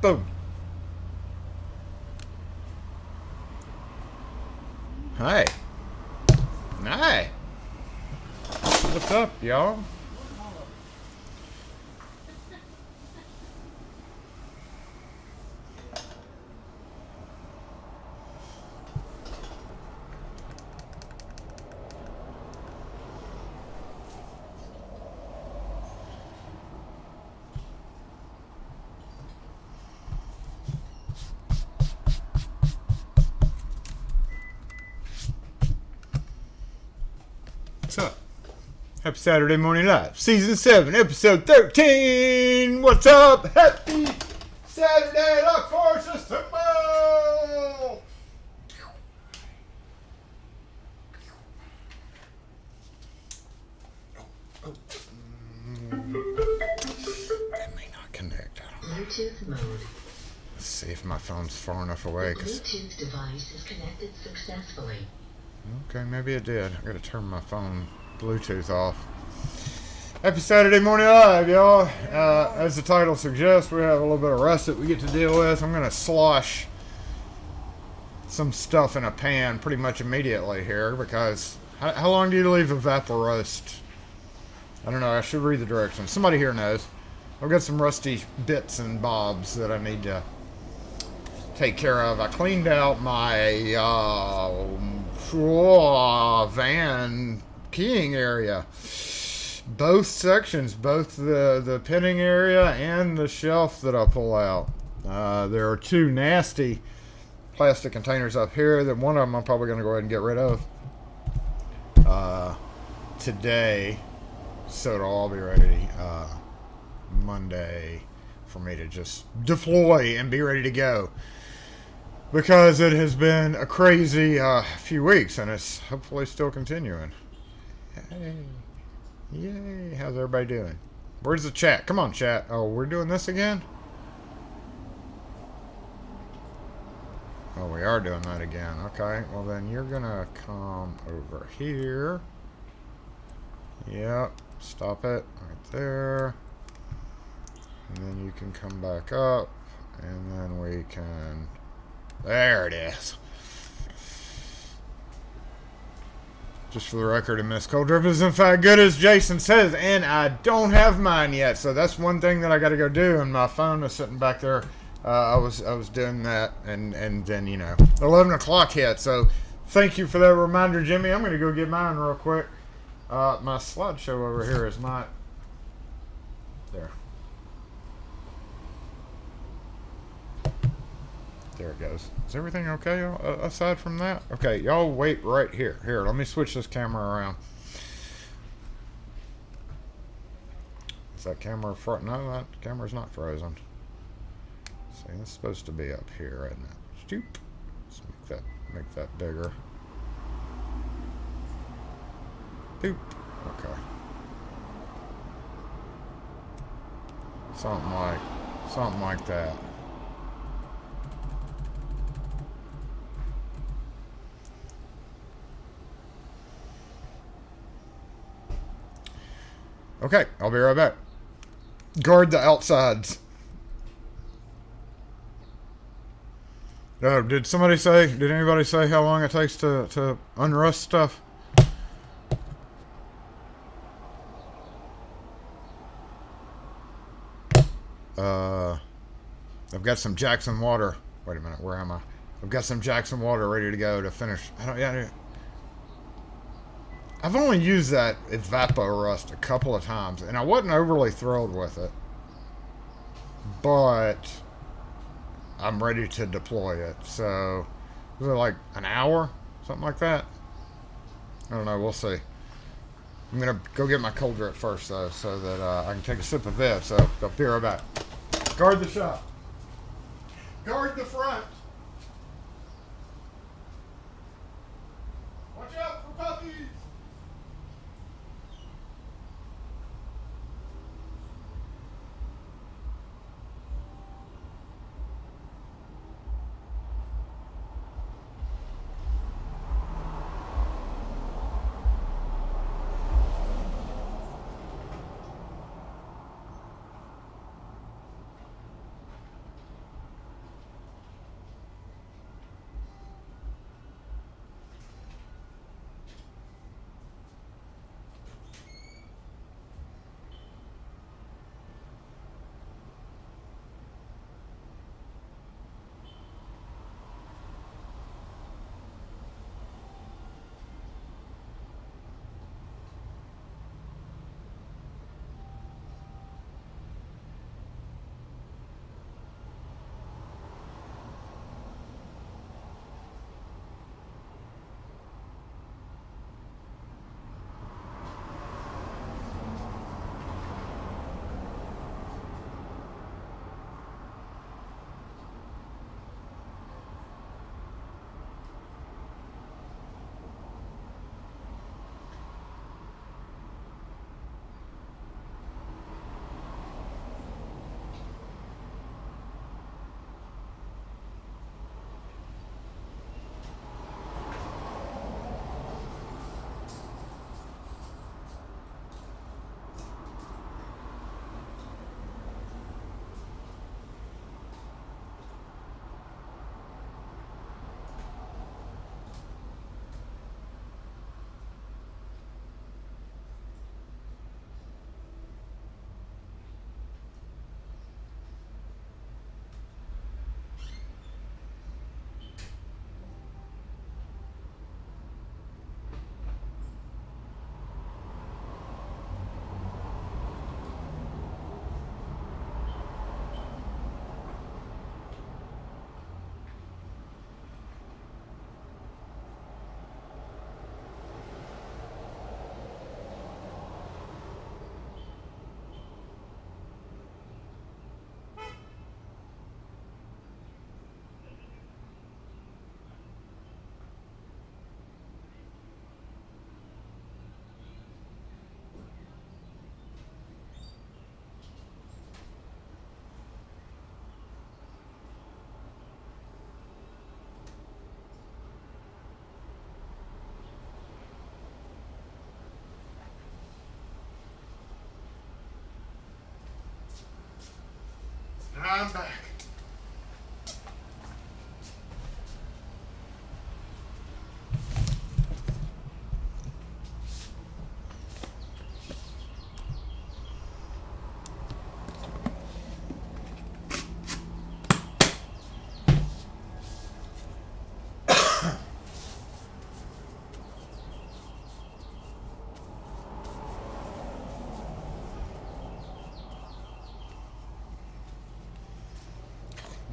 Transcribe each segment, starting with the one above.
Boom. Hi. Hi. What's up, y'all? What's up? Happy Saturday Morning Live, Season 7, Episode 13! What's up? Happy Saturday, Lock Force Assemble! It may not connect. I don't know. Bluetooth mode. Let's see if my phone's far enough away. The Bluetooth device is connected successfully. Okay, maybe it did. I gotta turn my phone Bluetooth off. Happy Saturday Morning Live, y'all. As the title suggests, we have a little bit of rust that we get to deal with. I'm gonna slosh some stuff in a pan pretty much immediately here because how long do you leave a vapor roast? I don't know. I should read the directions. Somebody here knows. I've got some rusty bits and bobs that I need to take care of. I cleaned out my van keying area. Both sections, both the pinning area and the shelf that I pull out. There are two nasty plastic containers up here that one of them I'm probably going to go ahead and get rid of today, so it'll all be ready Monday for me to just deploy and be ready to go, because it has been a crazy few weeks and it's hopefully still continuing. Hey. Yay, how's everybody doing? Where's the chat? Come on, chat. Oh, we're doing this again? Oh, we are doing that again. Okay, well then you're gonna come over here. Yep, stop it right there. And then you can come back up, and then we can... There it is. Just for the record, a Miss Cold Drip is in fact good as Jason says, and I don't have mine yet, so that's one thing that I got to go do. And my phone is sitting back there. I was doing that, and then 11 o'clock hit. So thank you for that reminder, Jimmy. I'm going to go get mine real quick. My slideshow over here is not there. There it goes. Is everything okay aside from that? Okay, y'all wait right here. Here, let me switch this camera around. Is that camera front? No, that camera's not frozen. See, it's supposed to be up here, isn't it? Stoop. Let's make that bigger. Boop. Okay. Something like that. Okay, I'll be right back. Guard the outsides. Oh, did anybody say how long it takes to unrust stuff? I've got some Jackson water. Wait a minute, where am I? I've got some Jackson water ready to go to finish. I've only used that Evapo-Rust a couple of times, and I wasn't overly thrilled with it. But I'm ready to deploy it. So, was it like an hour? Something like that? I don't know, we'll see. I'm going to go get my cold drip first, though, so that I can take a sip of this. So, I'll be right back. Guard the shop. Guard the front. Watch out for puppies. I'm back.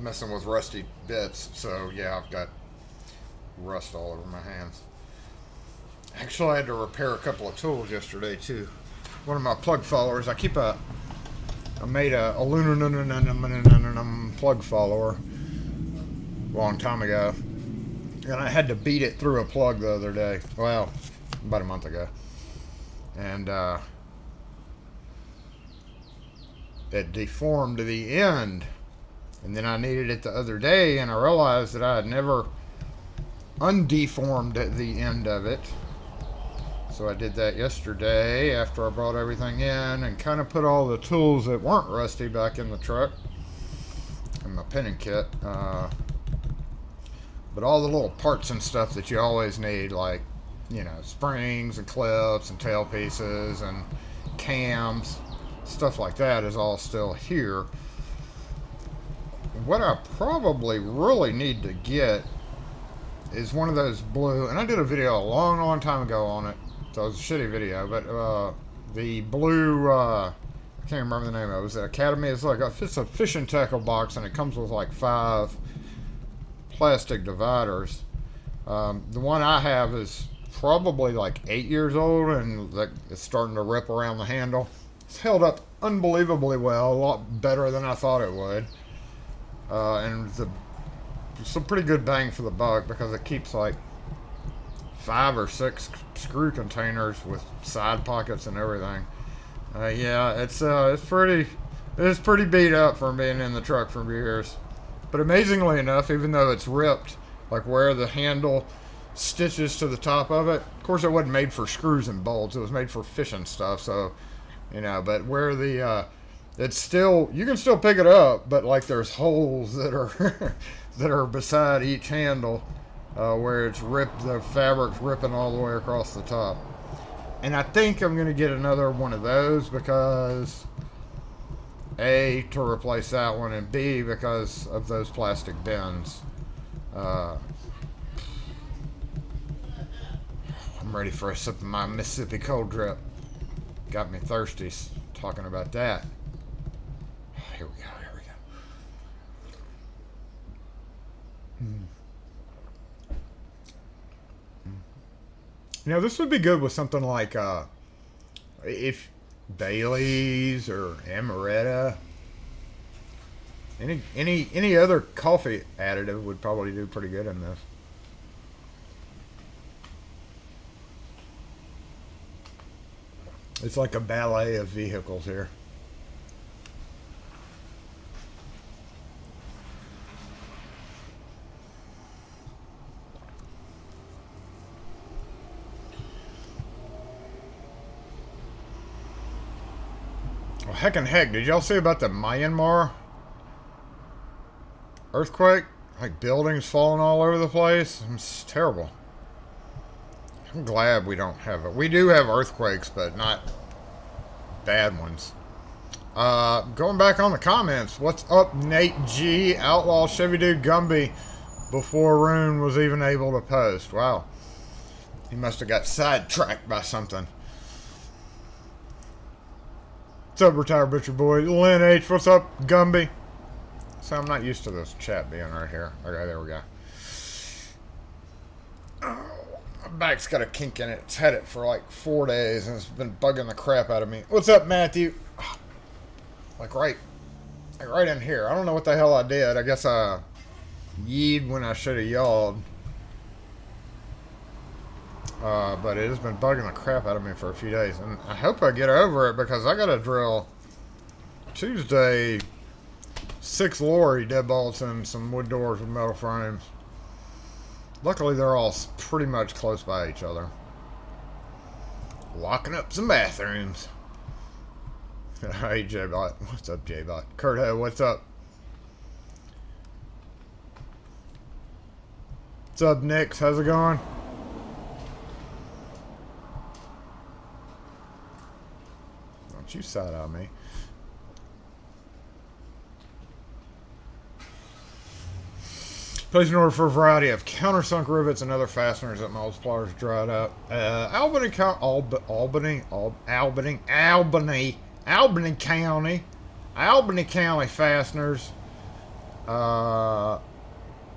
Messing with rusty bits, so yeah, I've got rust all over my hands. Actually, I had to repair a couple of tools yesterday too. One of my plug followers, I made a aluminum plug follower a long time ago, and I had to beat it through a plug the other day. Well, about a month ago, and it deformed the end. And then I needed it the other day, and I realized that I had never undeformed the end of it. So I did that yesterday after I brought everything in and kind of put all the tools that weren't rusty back in the truck and my pinning kit. But all the little parts and stuff that you always need, like, you know, springs and clips and tail pieces and cams, stuff like that, is all still here. What I probably really need to get is one of those blue, and I did a video a long time ago on it, so it was a shitty video, but the blue, I can't remember the name of it, was it Academy? It's like it's a fishing tackle box, and it comes with like 5 plastic dividers. The one I have is probably like 8 years old, and it's starting to rip around the handle. It's held up unbelievably well, a lot better than I thought it would. And it's a pretty good bang for the buck because it keeps like 5 or 6 screw containers with side pockets and everything. Yeah, it's pretty beat up from being in the truck for years. But amazingly enough, even though it's ripped, like where the handle stitches to the top of it, of course it wasn't made for screws and bolts, it was made for fishing stuff, so, you know, but where the, it's still, you can still pick it up, but like there's holes that are that are beside each handle where it's ripped, the fabric's ripping all the way across the top. And I think I'm going to get another one of those because A, to replace that one, and B, because of those plastic bins. I'm ready for a sip of my Mississippi cold drip. Got me thirsty talking about that. Here we go. You know, this would be good with something like if Bailey's or Amaretto. Any other coffee additive would probably do pretty good in this. It's like a ballet of vehicles here. Well, heck and heck, did y'all see about the Myanmar earthquake? Like buildings falling all over the place? It's terrible. I'm glad we don't have it. We do have earthquakes, but not bad ones. Going back on the comments, what's up, Nate G, Outlaw, Chevy Dude, Gumby, before Rune was even able to post? Wow. He must have got sidetracked by something. What's up, Retired Butcher Boy? Lynn H, what's up, Gumby? So I'm not used to this chat being right here. Okay, there we go. Oh, my back's got a kink in it. It's had it for like 4 days, and it's been bugging the crap out of me. What's up, Matthew? Like right in here. I don't know what the hell I did. I guess I yeed when I should have yawed. But it has been bugging the crap out of me for a few days, and I hope I get over it because I gotta drill Tuesday 6 lorry deadbolts and some wood doors with metal frames. Luckily, they're all pretty much close by each other. Locking up some bathrooms. Hey, J-Bot. What's up, J-Bot? Kurt, hey, what's up? What's up, Nix? How's it going? Don't you side eye me. Place an order for a variety of countersunk rivets and other fasteners that multipliers dried out. Albany County fasteners.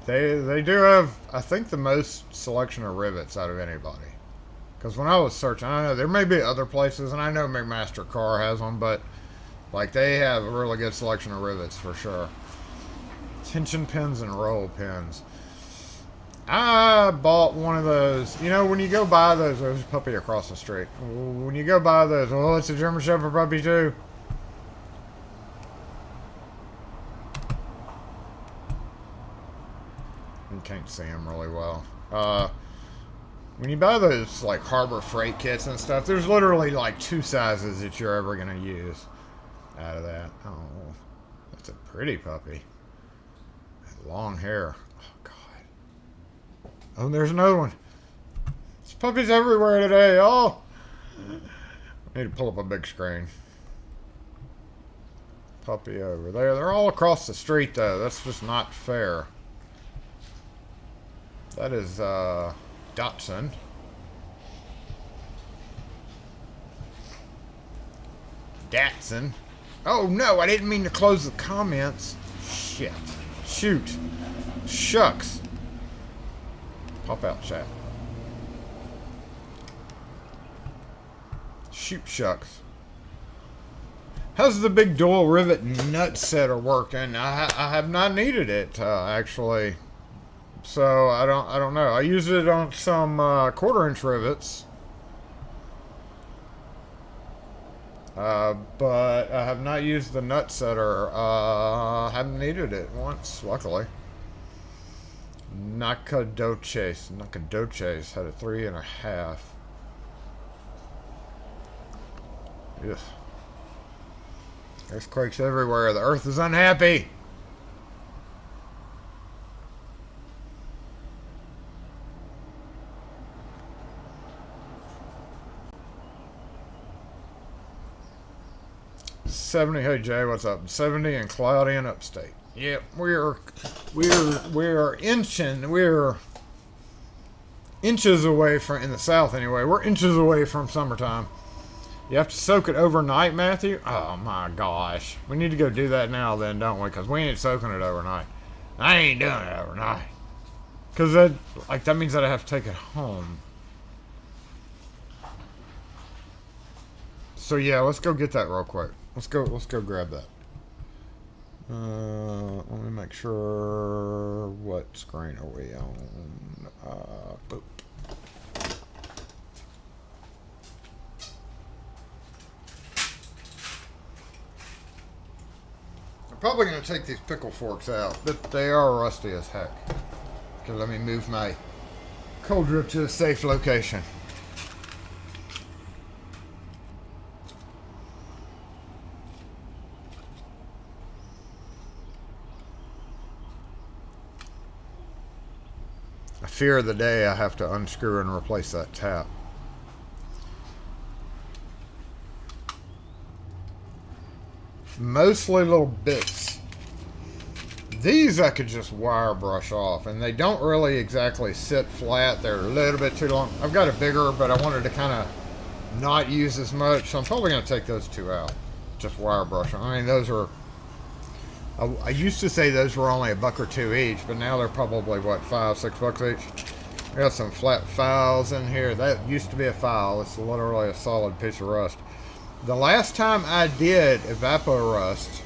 They do have, I think, the most selection of rivets out of anybody. Because when I was searching, I know there may be other places, and I know McMaster Car has them, but like they have a really good selection of rivets for sure. Tension pins and roll pins. I bought one of those. You know, when you go buy those, there's a puppy across the street. When you go buy those, oh, it's a German Shepherd puppy too. You can't see them really well. When you buy those like Harbor Freight kits and stuff, there's literally like 2 sizes that you're ever gonna use out of that. Oh, that's a pretty puppy. Long hair. Oh, God. Oh, there's another one. There's puppies everywhere today. Oh. I need to pull up a big screen. Puppy over there. They're all across the street, though. That's just not fair. That is, Datsun. Datsun. Oh, no. I didn't mean to close the comments. Shit. Shoot. Shucks. Pop out, chat. Shoot, shucks. How's the big dual rivet nut setter working? I have not needed it, actually. So, I don't know. I used it on some 1/4-inch rivets. But I have not used the nut setter. I haven't needed it once, luckily. Nakadoches had a 3.5. Ugh. Earthquakes everywhere. The earth is unhappy. '70. Hey Jay, what's up? 70 and cloudy and upstate. Yep, we're inches away from, in the south anyway. We're inches away from summertime. You have to soak it overnight, Matthew. Oh my gosh, we need to go do that now, then, don't we? Because we ain't soaking it overnight. I ain't doing it overnight. Because that means that I have to take it home. So yeah, let's go get that real quick. Let's go grab that. Let me make sure. What screen are we on? Boop. I'm probably going to take these pickle forks out, but they are rusty as heck. Okay, let me move my cold drip to a safe location. I fear the day I have to unscrew and replace that tap. Mostly little bits. These I could just wire brush off, and they don't really exactly sit flat. They're a little bit too long. I've got a bigger, but I wanted to kind of not use as much, so I'm probably going to take those 2 out. Just wire brush them. I mean, those are... I used to say those were only $1 or $2 each, but now they're probably, what, $5, $6 each? I got some flat files in here. That used to be a file. It's literally a solid piece of rust. The last time I did evaporust,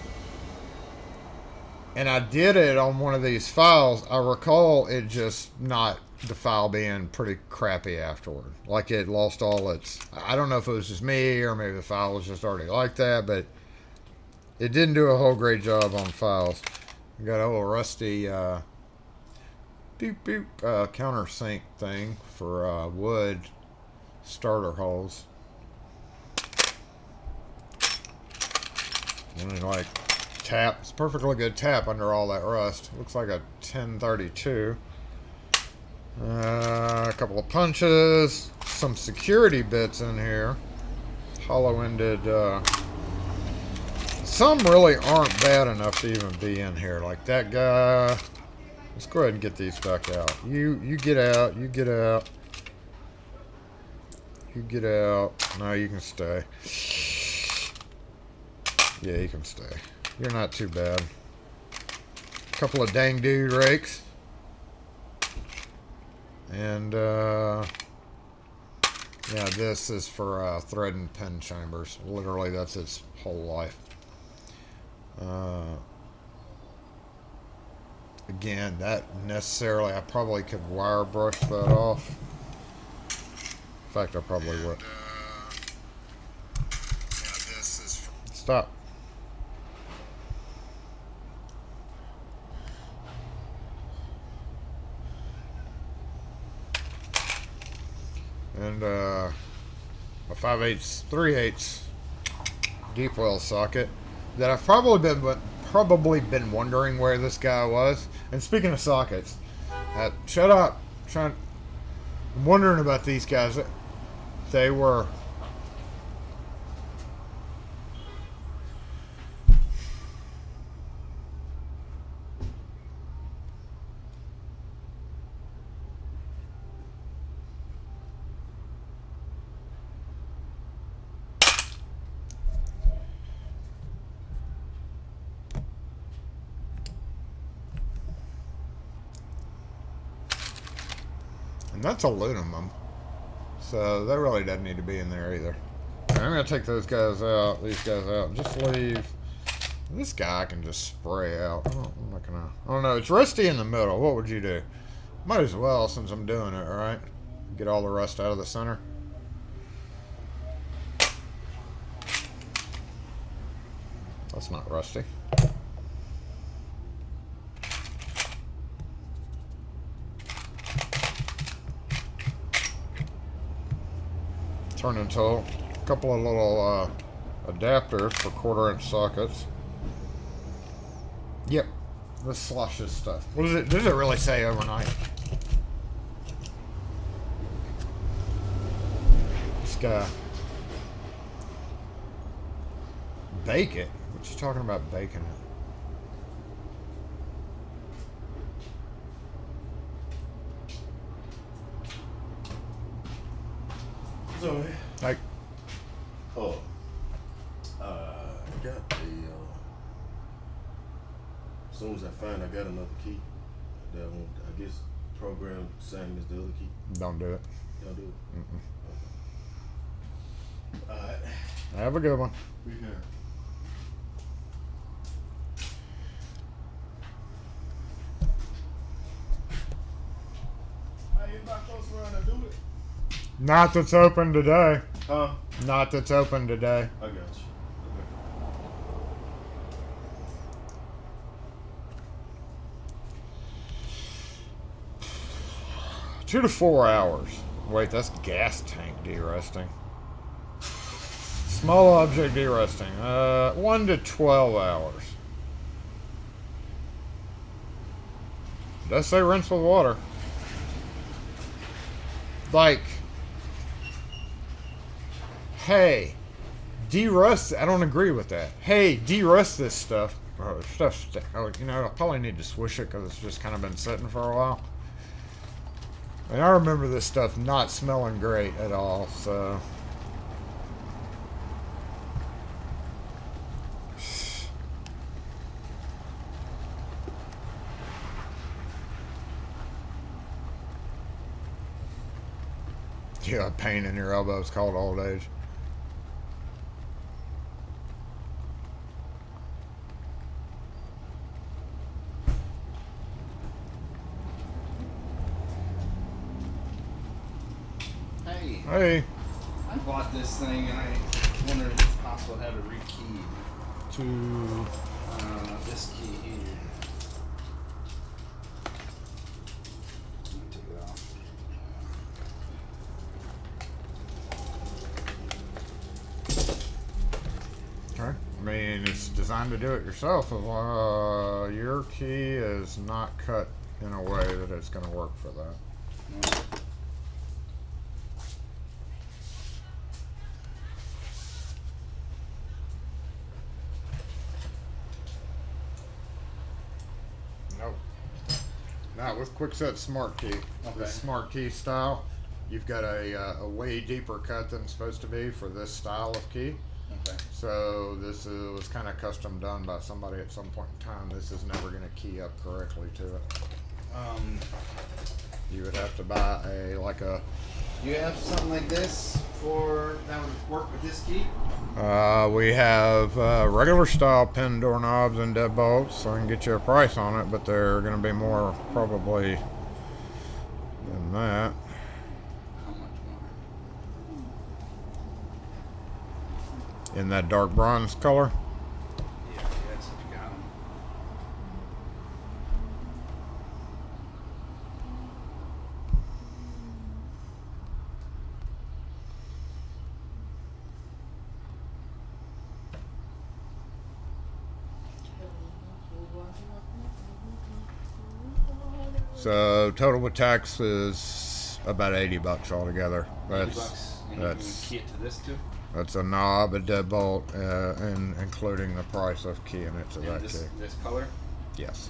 and I did it on one of these files, I recall it just not, the file being pretty crappy afterward. Like it lost all its, I don't know if it was just me or maybe the file was just already like that, but it didn't do a whole great job on files. We got a little rusty boop boop countersink thing for wood starter holes. And like tap, it's perfectly good tap under all that rust. Looks like a 1032. A couple of punches, some security bits in here, hollow-ended. Some really aren't bad enough to even be in here, like that guy. Let's go ahead and get these back out. You get out. You get out. You get out. No, you can stay. Yeah, you can stay. You're not too bad. Couple of dang dude rakes. And, yeah, this is for thread and pin chambers. Literally, that's its whole life. Again, that necessarily, I probably could wire brush that off. In fact, I probably would. Yeah, this is... Stop. And a 5/8, 3/8 deep well socket that I've probably been wondering where this guy was. And speaking of sockets, shut up. I'm wondering about these guys. They were... And that's aluminum. So that really doesn't need to be in there either. Right, I'm going to take those guys out, these guys out, and just leave. This guy I can just spray out. I'm not going to... I don't know. It's rusty in the middle. What would you do? Might as well, since I'm doing it, alright? Get all the rust out of the center. That's not rusty. Turn into a couple of little adapters for 1/4-inch sockets. Yep, this slushes stuff. What does it? Does it really say overnight? This guy. Bake it? What you talking about baking it? So, Like, oh, I got the, as soon as I find I got another key, that one, I guess, programmed same as the other key. don't do it. Y'all do it? Mm-mm. Alright. Have a good one. We can. Hey, anybody close around to do it? Not that's open today. Huh? Not that's open today. I got you. Okay. 2 to 4 hours. Wait, that's gas tank derusting. Small object derusting. 1 to 12 hours. Does say rinse with water. Like, hey, derust. I don't agree with that. Hey, derust this stuff. Oh, you know, I probably need to swish it because it's just kind of been sitting for a while. And I remember this stuff not smelling great at all, so. Yeah, pain in your elbow is called old age. Hey, Hey, I bought this thing and I wondered if it's possible to have it rekeyed. to This key here. Let me take it off. okay. I mean, it's designed to do it yourself. Your key is not cut in a way that it's going to work for that. Nope. Not with Quickset Smart Key. Okay. The Smart Key style, you've got a way deeper cut than it's supposed to be for this style of key. Okay. So this was kind of custom done by somebody at some point in time. This is never going to key up correctly to it. You would have to buy Do you have something like this for that would work with this key? we have regular style pin doorknobs and deadbolts, so I can get you a price on it, but they're going to be more probably than that. How much more? In that dark bronze color. Yeah, that's if you got them. So total with tax is about $80 altogether. $80. And you can key it to this too? That's a knob, a deadbolt, and including the price of keying it to that And key. this color? Yes,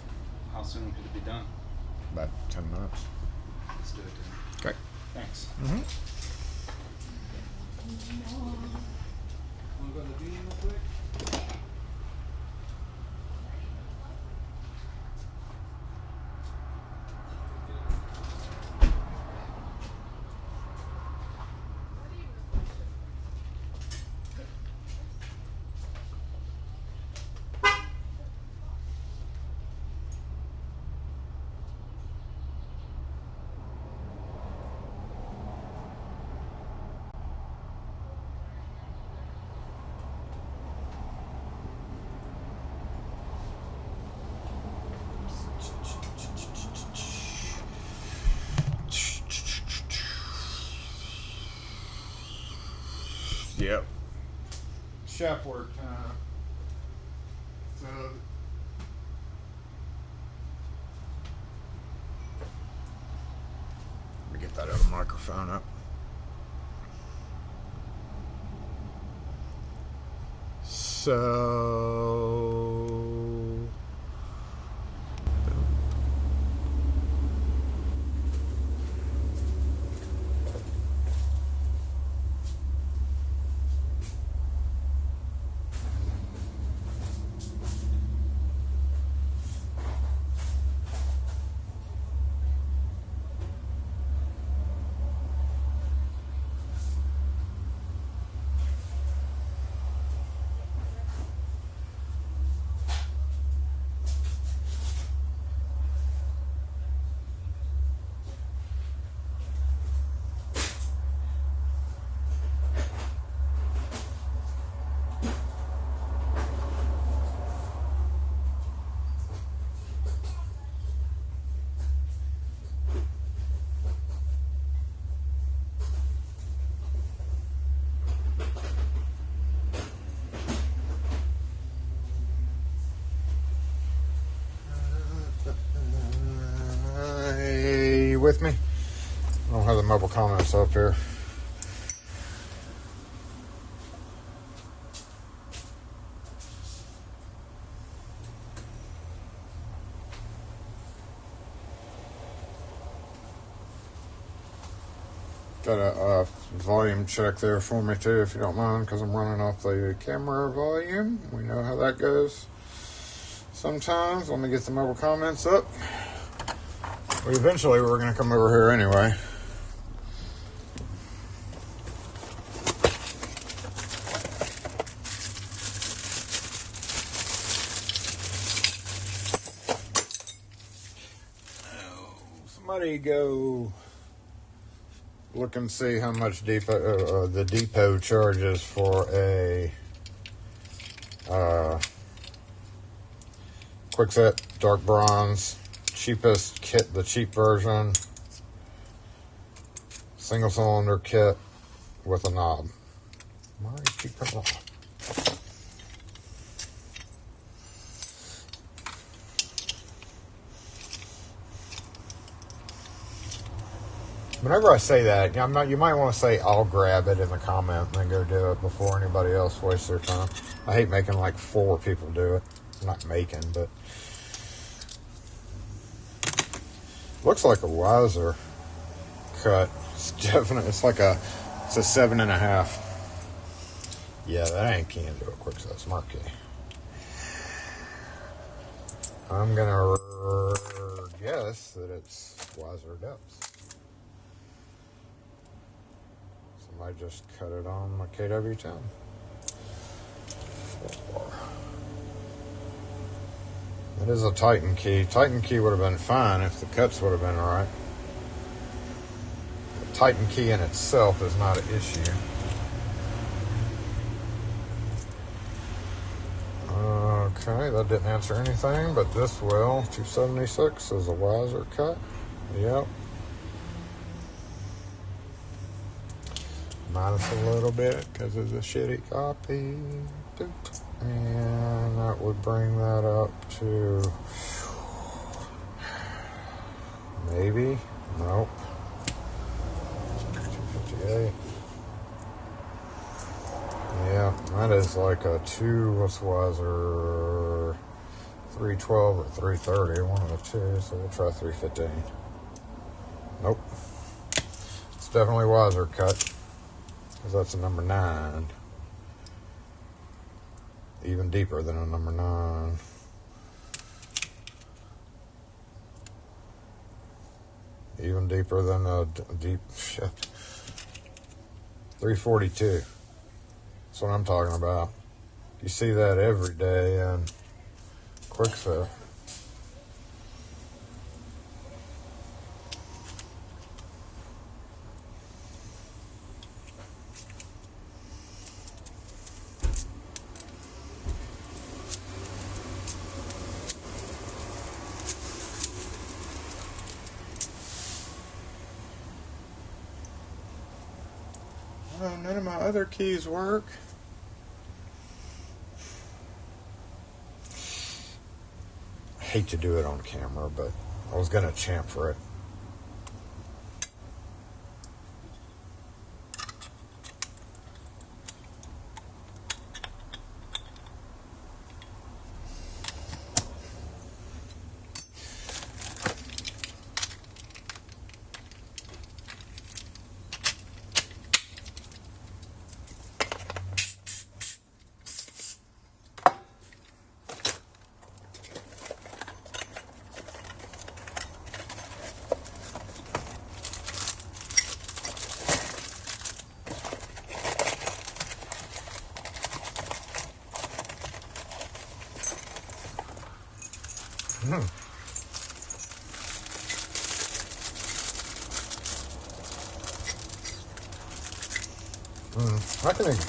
How soon could it be done? about 10 minutes. Let's do it then. Okay. Thanks. Mm-hmm. Wanna go to the bean real quick? Yep. Shop work time. So let me get that other microphone up. So you with me? I don't have the mobile comments up here. Got a volume check there for me too, if you don't mind, because I'm running off the camera volume. We know how that goes sometimes. Let me get the mobile comments up. Well, eventually we're going to come over here anyway. Somebody go look and see how much the depot charges for a Quickset dark bronze, cheapest kit, the cheap version, single cylinder kit with a knob. Why do you keep that off? Whenever I say that, you might want to say I'll grab it in the comment and then go do it before anybody else wastes their time. I hate making like 4 people do it. I'm not making, but looks like a wiser cut. It's definitely, it's a 7.5. Yeah, that ain't keying to a quick set smart key. I'm gonna guess that it's wiser depths. Somebody just cut it on my KW10. 4. It is a Titan key. Titan key would have been fine if the cuts would have been right. The Titan key in itself is not an issue. Okay, that didn't answer anything, but this will. 276 is a wiser cut. Yep. Minus a little bit because it's a shitty copy. And that would bring that up to maybe. Nope. 258. Yeah, that is like a 312 or 330, one of the two, so we'll try 315. Nope. It's definitely wiser cut, because that's a number 9. Even deeper than a number 9. Even deeper than a deep shit. 342. That's what I'm talking about. You see that every day in Quickset. Oh, none of my other keys work. I hate to do it on camera, but I was gonna chamfer it.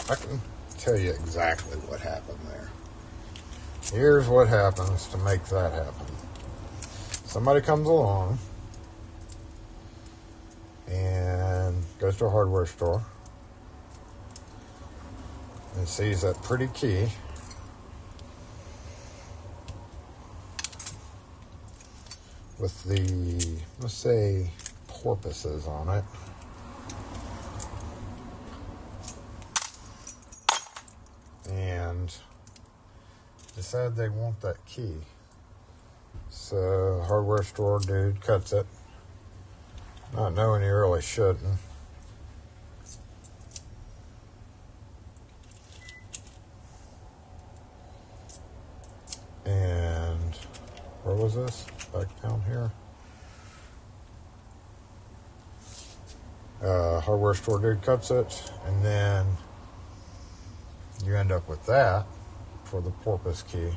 I can tell you exactly what happened there. Here's what happens to make that happen. Somebody comes along and goes to a hardware store and sees that pretty key with the, let's say, porpoises on it. And decide they want that key. So, hardware store dude cuts it, not knowing he really shouldn't. And where was this? Back down here. Hardware store dude cuts it, and then you end up with that for the porpoise key.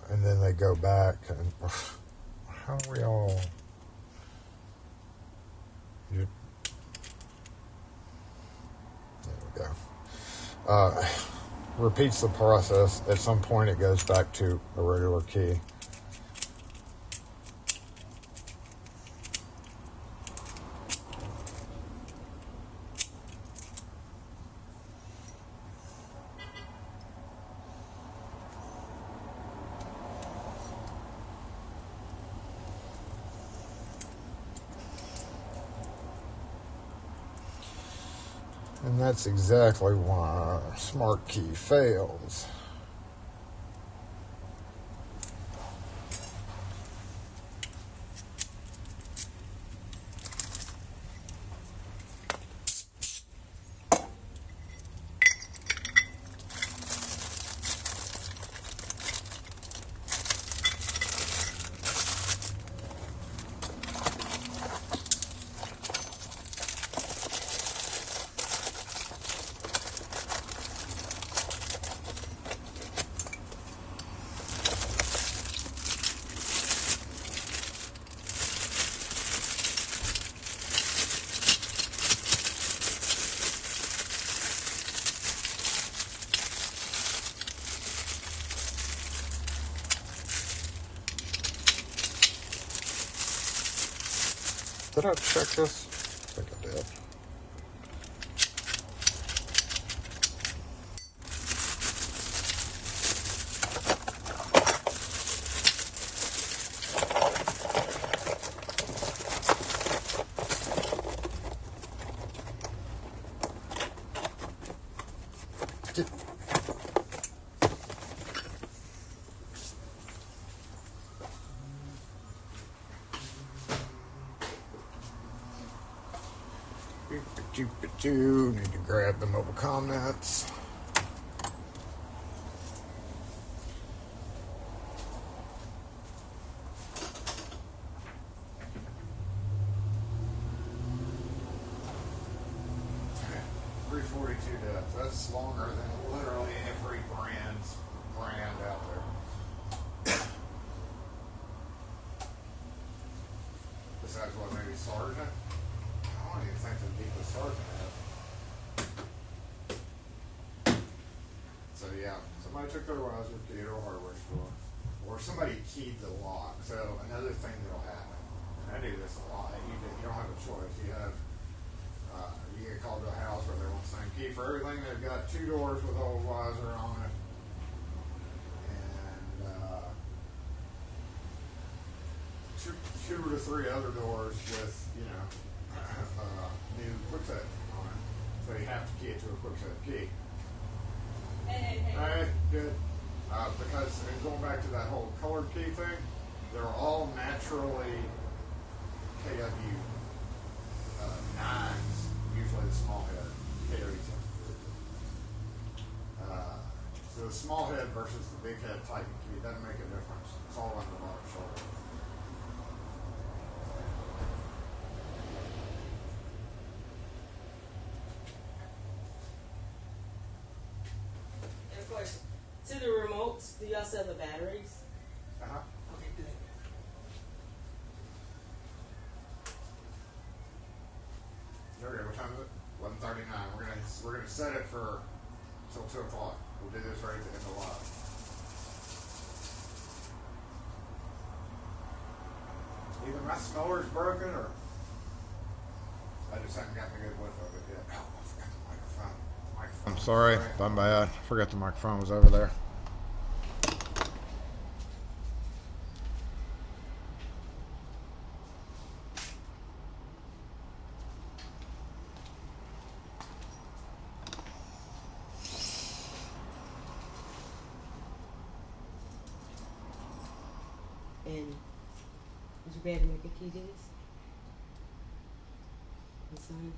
And then they go back and how are we all? There we go. Repeats the process. At some point it goes back to a regular key. And that's exactly why smart key fails. Did I check this? I think I did. Need to grab the mobile comments. Okay, 342 depth. That's longer than literally every brand out there. Besides what, maybe Sergeant? I don't even think the deepest Sergeant had. So yeah, somebody took their riser key to a hardware store, or somebody keyed the lock. So another thing that'll happen, and I do this a lot. You don't have a choice. You get called to a house where they want the same key for everything. They've got 2 doors with old riser on it, and two to 3 other doors with new quickset on it. So you have to key it to a quickset key. Hey, good. Because going back to that whole colored key thing, they're all naturally KW 9s, usually the small head, KW 10. So the small head versus the big head Titan key doesn't make a difference. It's all on the bottom shoulder. To the remotes, do y'all sell the batteries? Uh-huh. Okay, good. Okay, what time is it? 11:39. We're gonna set it for till 2 o'clock. We'll do this right at the end of live. Either my smeller's broken or I just haven't gotten a good whiff of it yet. Oh, I forgot the microphone. I'm sorry, I'm bad. I forgot the microphone was over there. And was you ready to make a key, Dennis? The sign?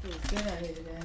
It's good out here today.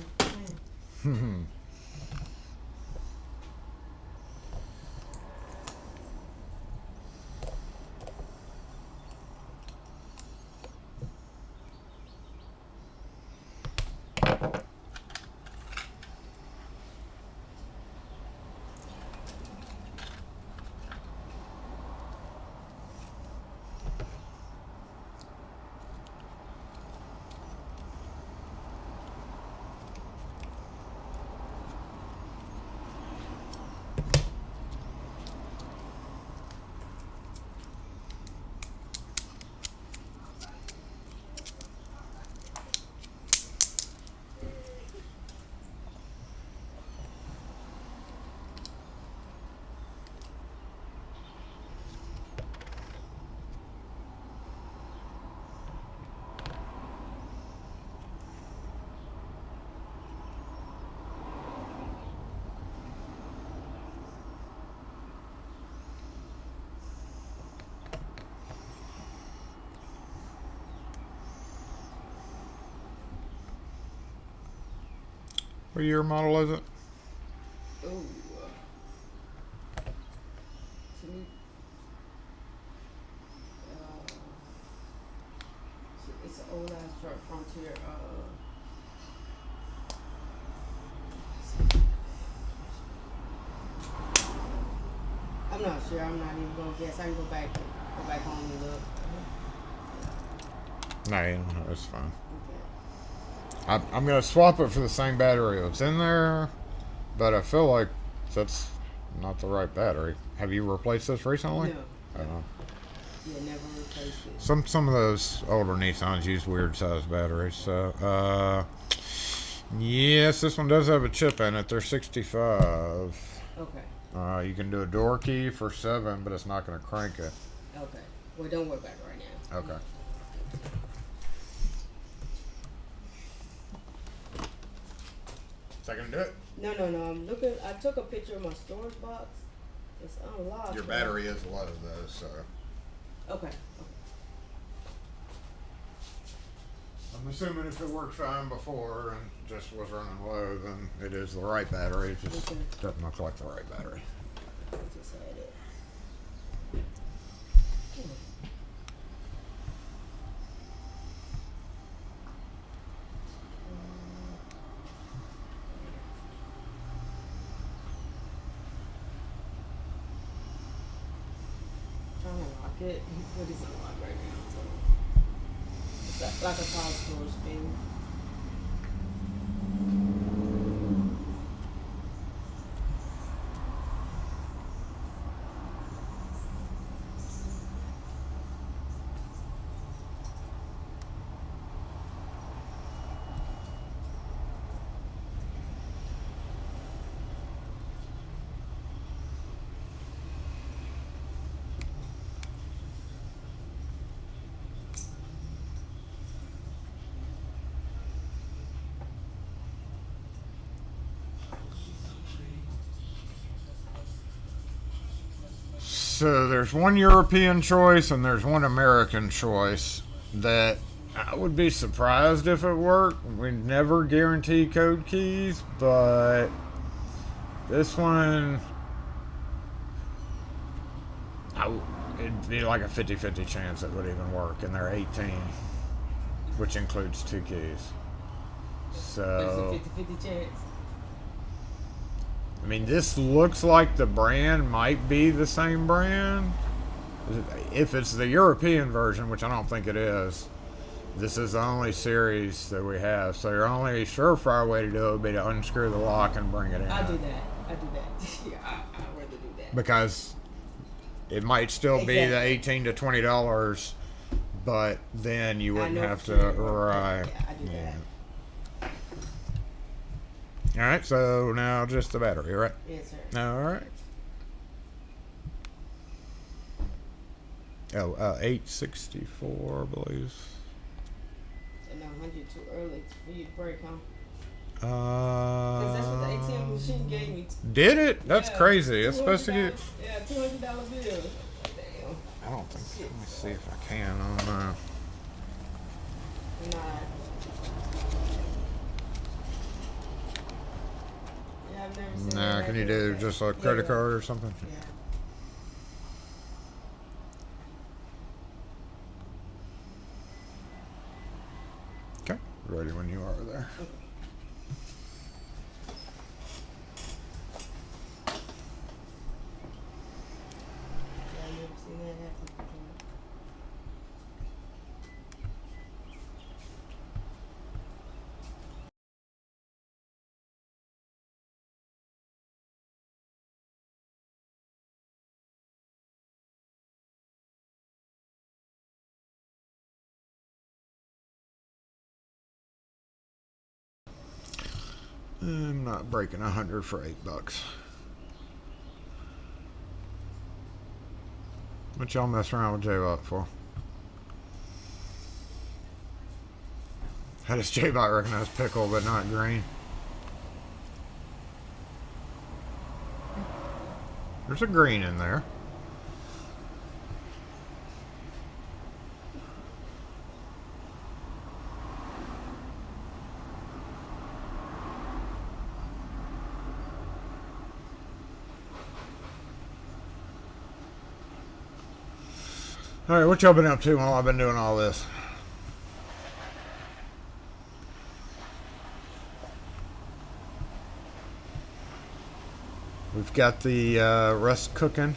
What year model is it? Ooh. To me, it's an old ass truck, Frontier. I'm not sure. I'm not even gonna guess. I can go back home and look. No, it's fine. Okay. I'm gonna swap it for the same battery that's in there, but I feel like that's not the right battery. Have you replaced this recently? No. Yeah, never replaced it. Some of those older Nissans use weird sized batteries. So yes, this one does have a chip in it. They're 65. Okay. You can do a door key for 7, but it's not gonna crank it. Okay. Well, don't worry about it right now. Okay. So I can do it. No. I'm looking. I took a picture of my storage box. It's unlocked. Your battery is low though, so Okay. I'm assuming if it worked fine before and just was running low, then it is the right battery. It just Okay. doesn't look like the right battery. I just had it. Trying to lock it. What is unlocked right now? So it's like a tall storage thing. So there's one European choice and there's one American choice that I would be surprised if it worked. We never guarantee code keys, but this one, it'd be like a 50-50 chance it would even work, and they're 18, which includes 2 keys. So It's a 50-50 chance. I mean, this looks like the brand might be the same brand. If it's the European version, which I don't think it is, this is the only series that we have. So your only surefire way to do it would be to unscrew the lock and bring it in. I do that. Yeah, I'd rather do that. Because it might still be the $18 to $20, but then you wouldn't have to. Right. Yeah, I do that. All right, so now just the battery, right? Yes, sir. All right. Oh, 864, I believe. And 100 too early for you to break, huh? Because that's what the ATM machine gave me. Did it? That's Yeah, crazy. It's supposed to get. Yeah, $200 bill. Damn. I don't think. Let me see if I can on. Nah. And you do just a credit card or something? Yeah. Okay. Ready when you are there. Okay. Yeah, I never seen that happen before. I'm not breaking 100 for $8. What y'all mess around with J-Bot for? How does J-Bot recognize pickle but not green? There's a green in there. Alright, what y'all been up to while I've been doing all this? We've got the rest cooking.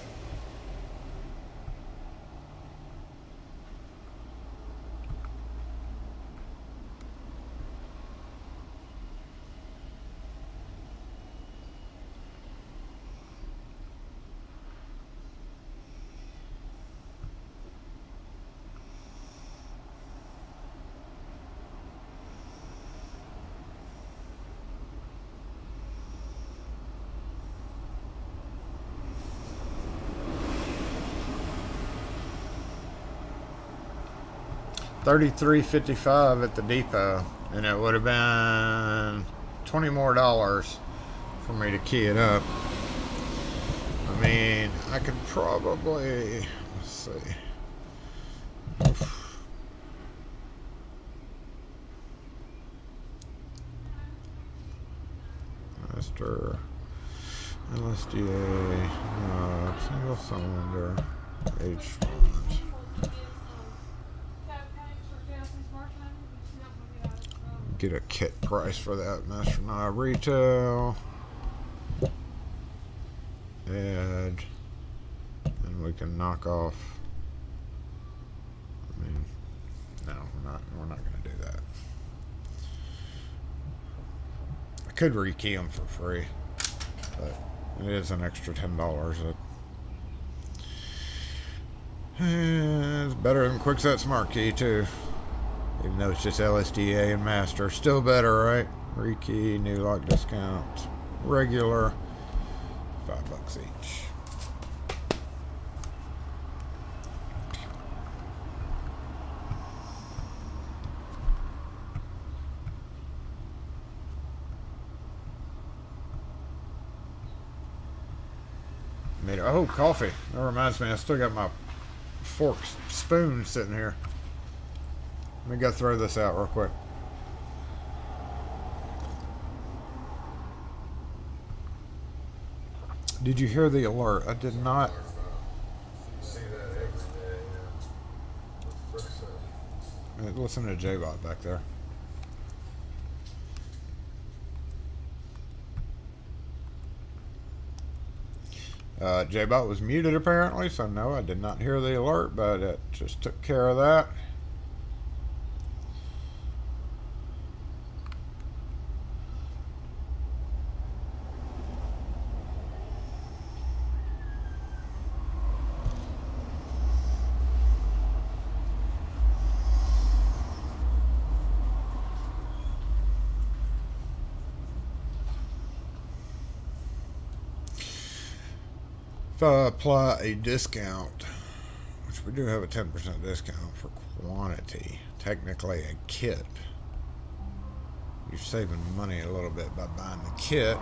$33.55 at the depot, and it would have been $20 more for me to key it up. I mean, I could probably, let's see. Master LSDA, single cylinder, H1. Get a kit price for that. Master knob retail. Add. And we can knock off. I mean, no, we're not going to do that. I could rekey them for free, but it is an extra $10. It's better than Quickset Smart Key too. Even though it's just LSDA and Master. Still better, right? Rekey, new lock discount, regular, $5 each. Oh, coffee. That reminds me, I still got my fork spoon sitting here. Let me go throw this out real quick. Did you hear the alert? I did not. Listen to J-Bot back there. J-Bot was muted apparently, so no, I did not hear the alert, but it just took care of that. If I apply a discount, which we do have a 10% discount for quantity, technically a kit, you're saving money a little bit by buying the kit.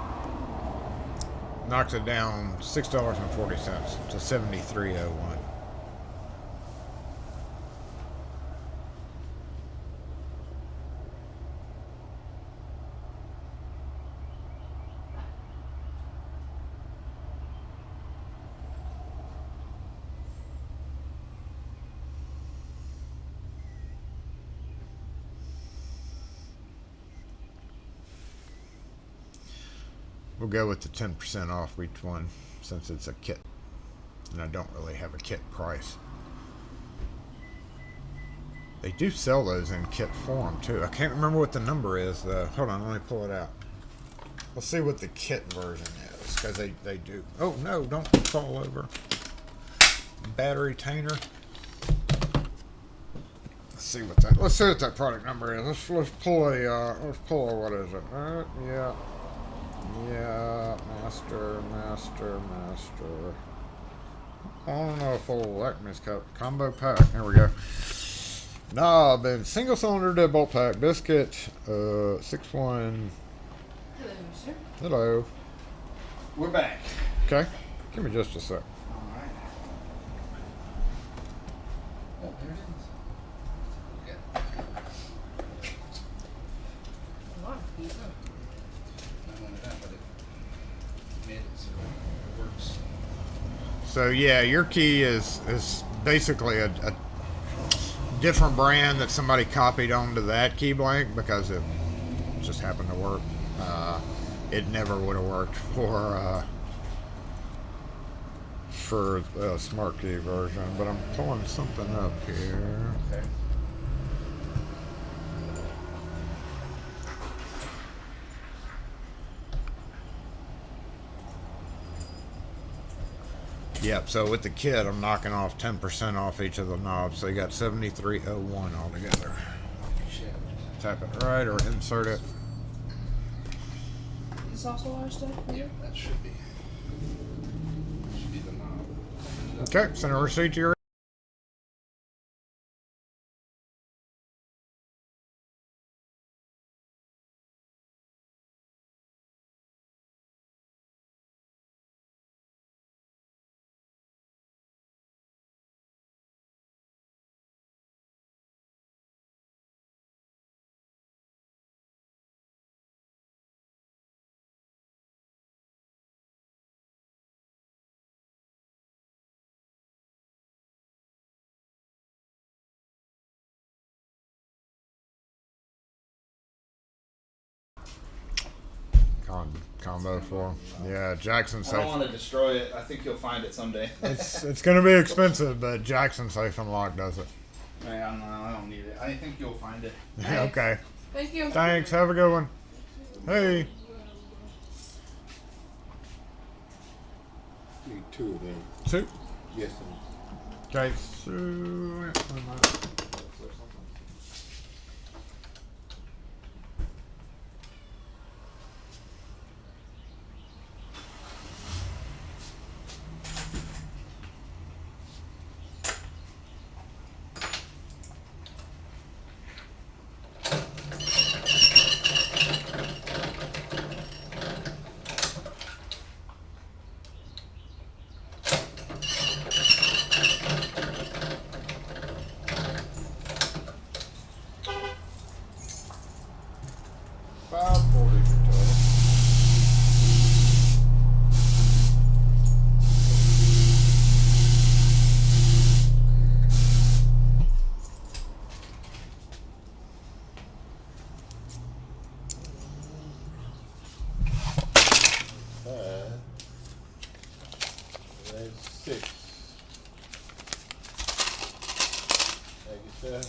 Knocks it down $6.40 to $73.01. We'll go with the 10% off each one since it's a kit. And I don't really have a kit price. They do sell those in kit form too. I can't remember what the number is though. Hold on, let me pull it out. Let's see what the kit version is, because they do. Oh no, don't fall over. Battery tainer. Let's see what that product number is. Let's pull a what is it? Yeah, master. I don't know if old Locksmith combo pack. There we go. Knob and single cylinder deadbolt pack biscuit. 6-1. Hello, sir. Hello. We're back. Okay. Give me just a sec. All right. Oh, there it is. Okay. A lot of pizza. Not only that, but it made it so it works. So yeah, your key is basically a different brand that somebody copied onto that key blank because it just happened to work. It never would have worked for the smart key version, but I'm pulling something up here. Okay. Yep, so with the kit, I'm knocking off 10% off each of the knobs. So you got 7301 altogether. Shit. Tap it right or insert it. Is this also our stuff? Yeah, that should be. Should be the knob. Okay, send a receipt to your. Combo for him. Yeah, Jackson I safe. don't want to destroy it. I think you'll find it someday. It's going to be expensive, but Jackson Safe and Lock does it. I don't need it. I think you'll find it. Okay. Thank you. Thanks. Have a good one. Hey. Need 2 of them. 2. Yes, sir. Okay. So, That's 6. Thank you, sir.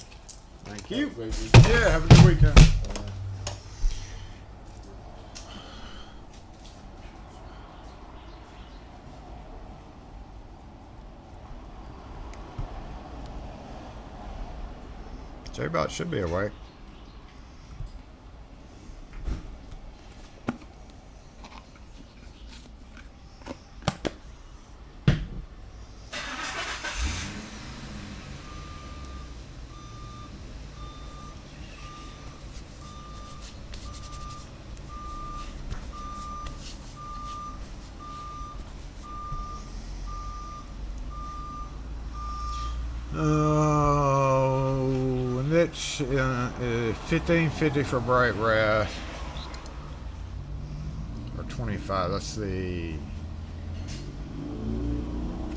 thank you. Have a great weekend. Yeah, have a good weekend. J-Bot should be awake. And it's 1550 for bright red. Or 25. That's the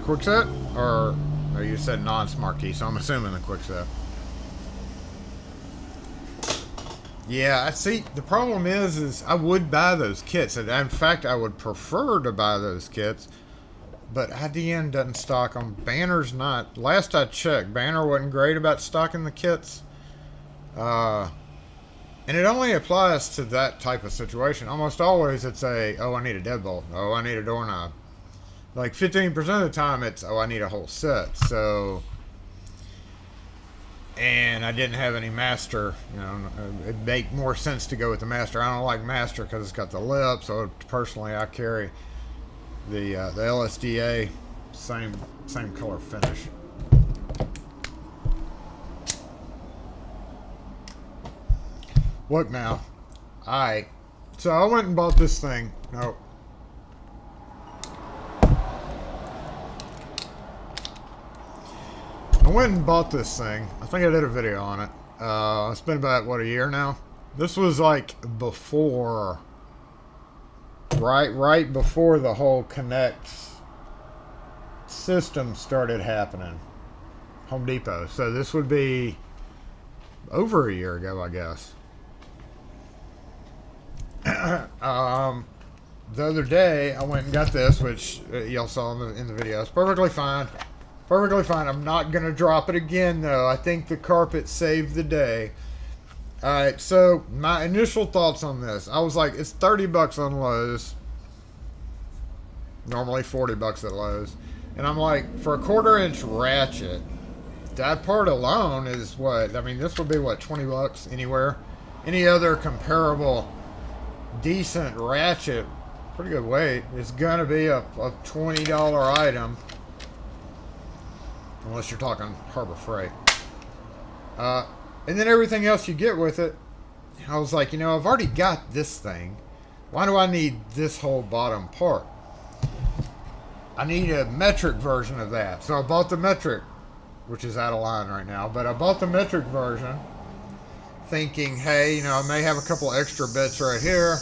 quick set? Or you said non-smart key, so I'm assuming the quick set. Yeah, I see. The problem is I would buy those kits. And in fact, I would prefer to buy those kits. But IDN doesn't stock them. Banner's not. Last I checked, Banner wasn't great about stocking the kits. And it only applies to that type of situation. Almost always it's oh, I need a deadbolt. Oh, I need a doorknob. Like 15% of the time it's, oh, I need a whole set. So, and I didn't have any master. You know, it'd make more sense to go with the master. I don't like master because it's got the lip. So personally, I carry the LSDA, same color finish. Look now, so I went and bought this thing. No. I went and bought this thing. I think I did a video on it. It's been about, what, a year now? This was like before, right before the whole Connect system started happening. Home Depot. So this would be over a year ago, I guess. The other day I went and got this, which y'all saw in the video. It's perfectly fine. Perfectly fine. I'm not going to drop it again, though. I think the carpet saved the day. Alright, so my initial thoughts on this. I was like, it's 30 bucks on Lowe's. Normally 40 bucks at Lowe's. And I'm like, for a 1/4-inch ratchet, that part alone is what? I mean, this would be, what, 20 bucks anywhere? Any other comparable decent ratchet, pretty good weight, is going to be a $20 item. Unless you're talking Harbor Freight. And then everything else you get with it, I was like, you know, I've already got this thing. Why do I need this whole bottom part? I need a metric version of that. So I bought the metric, which is out of line right now. But I bought the metric version thinking, hey, you know, I may have a couple extra bits right here.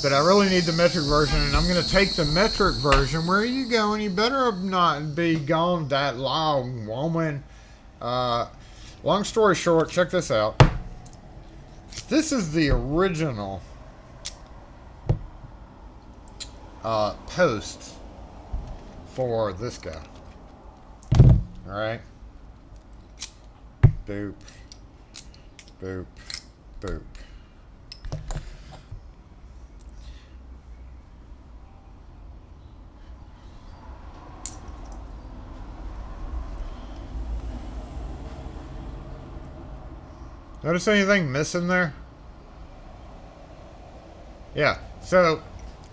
But I really need the metric version, and I'm going to take the metric version. Where are you going? You better not be gone that long, woman. Long story short, check this out. This is the original post for this guy. Alright? Boop. Boop. Boop. Notice anything missing there? Yeah, so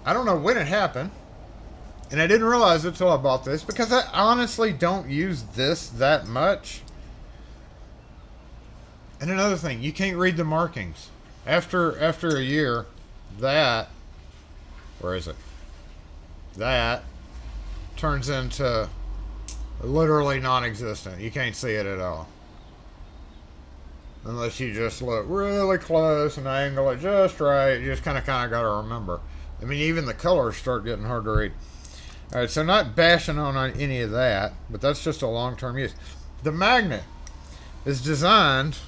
I don't know when it happened, and I didn't realize it until I bought this, because I honestly don't use this that much. And another thing, you can't read the markings. After a year, that, where is it? That turns into literally non-existent. You can't see it at all. Unless you just look really close and angle it just right. You just kind of got to remember. I mean, even the colors start getting hard to read. All right, so not bashing on any of that, but that's just a long-term use. The magnet is designed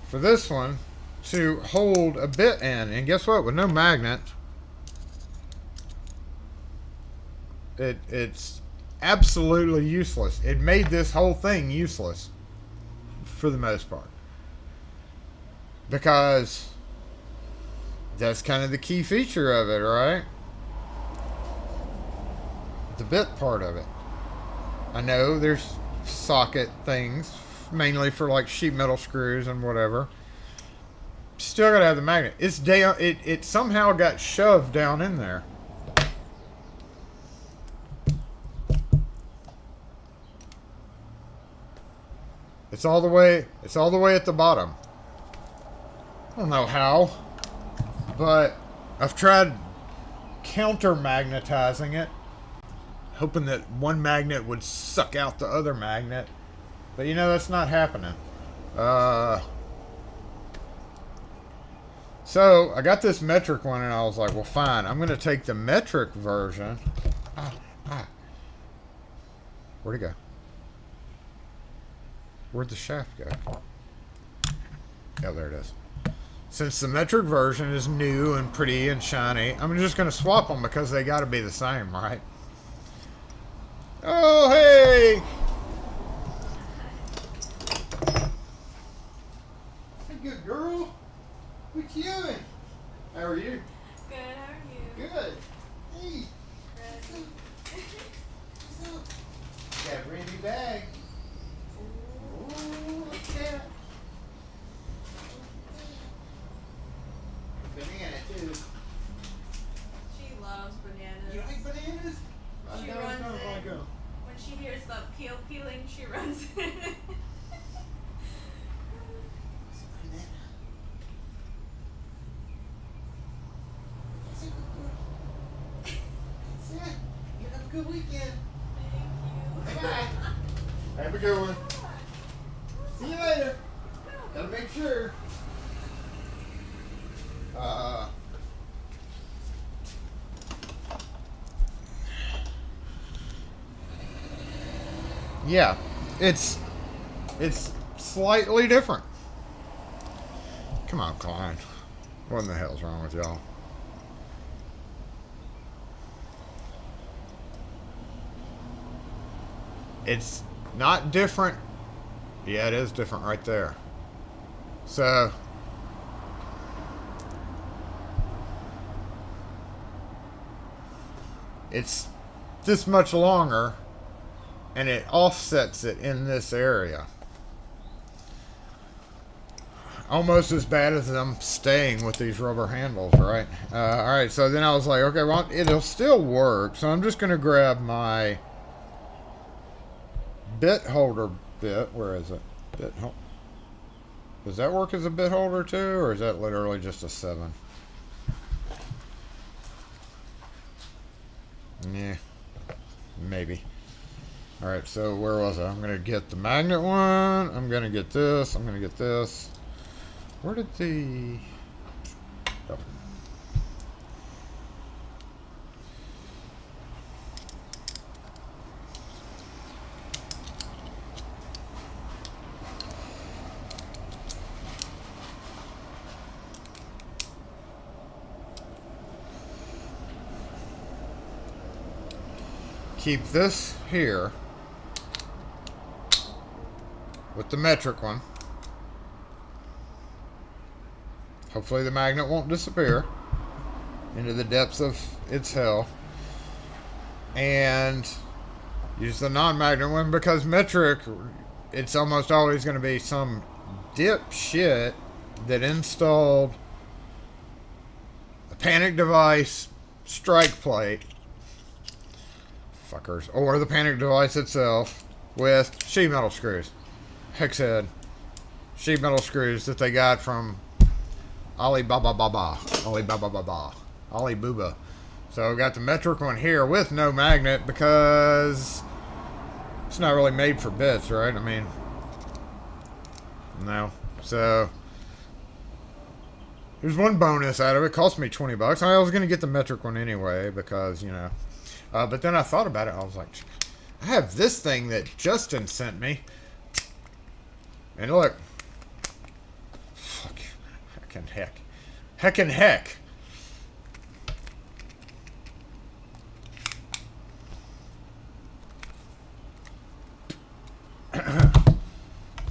for this one to hold a bit in. And guess what? With no magnet, it's absolutely useless. It made this whole thing useless. For the most part, because that's kind of the key feature of it, right? The bit part of it. I know there's socket things, mainly for like sheet metal screws and whatever. Still gotta have the magnet. It's down. It somehow got shoved down in there. It's all the way at the bottom. I don't know how, but I've tried counter-magnetizing it, hoping that one magnet would suck out the other magnet. But you know, that's not happening. So I got this metric one, and I was like, well, fine. I'm going to take the metric version. Where'd it go? Where'd the shaft go? Yeah, there it is. Since the metric version is new and pretty and shiny, I'm just going to swap them because they got to be the same, right? Oh, hey! Hey, good girl. What you doing? How are you? Good, how are you? Good. Hey. Good. What's up? Got a brand new bag. Oh, look at that. Banana, too. She loves bananas. You like bananas? She runs in. When she hears the peel peeling, she runs in. You have a good weekend. Thank you. Bye. Have a good one. See you later. Gotta make sure. Yeah, it's slightly different. Come on, Klein. What in the hell's wrong with y'all? It's not different. Yeah, it is different right there. So, it's this much longer, and it offsets it in this area. Almost as bad as them staying with these rubber handles, right? Alright, so then I was like, okay, well, it'll still work. So I'm just going to grab my bit holder bit. Where is it? Bit holder. Does that work as a bit holder too, or is that literally just a 7? Yeah, maybe. Alright, so where was I? I'm going to get the magnet one. I'm going to get this. I'm going to get this. Where did the... Oh. Keep this here with the metric one. Hopefully the magnet won't disappear into the depths of its hell. And use the non-magnet one because metric, it's almost always going to be some dipshit that installed a panic device strike plate. Fuckers. Or the panic device itself with sheet metal screws. Hex head. Sheet metal screws that they got from Alibaba. So I got the metric one here with no magnet because it's not really made for bits, right? I mean, no. So there's one bonus out of it. It cost me $20. I was going to get the metric one anyway because, you know. But then I thought about it. I was like, I have this thing that Justin sent me. And look. Fuck. Heckin' heck. Heckin' heck.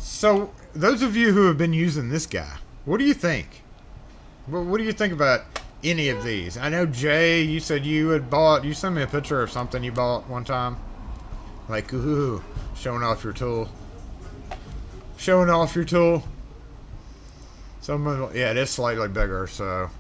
So, those of you who have been using this guy, what do you think? What do you think about any of these? I know, Jay, you said you had bought, you sent me a picture of something you bought one time. Like, ooh, showing off your tool. Showing off your tool. Some, yeah, it is slightly bigger, so.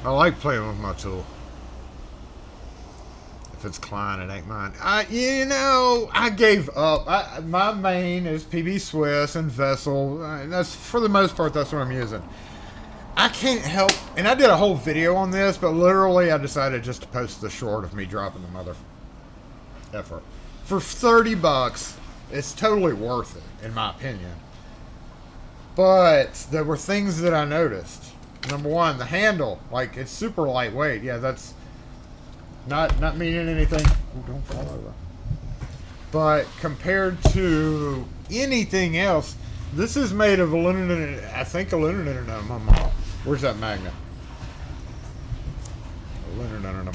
I like playing with my tool. If it's Klein, it ain't mine. I gave up. My main is PB Swiss and Vessel. That's for the most part. That's what I'm using. I can't help, and I did a whole video on this, but literally I decided just to post the short of me dropping the mother effort. For 30 bucks, it's totally worth it, in my opinion. But there were things that I noticed. Number one, the handle, like, it's super lightweight. Yeah, that's not meaning anything. Ooh, don't fall over. But compared to anything else, this is made of aluminum, I think aluminum. Where's that magnet? Aluminum.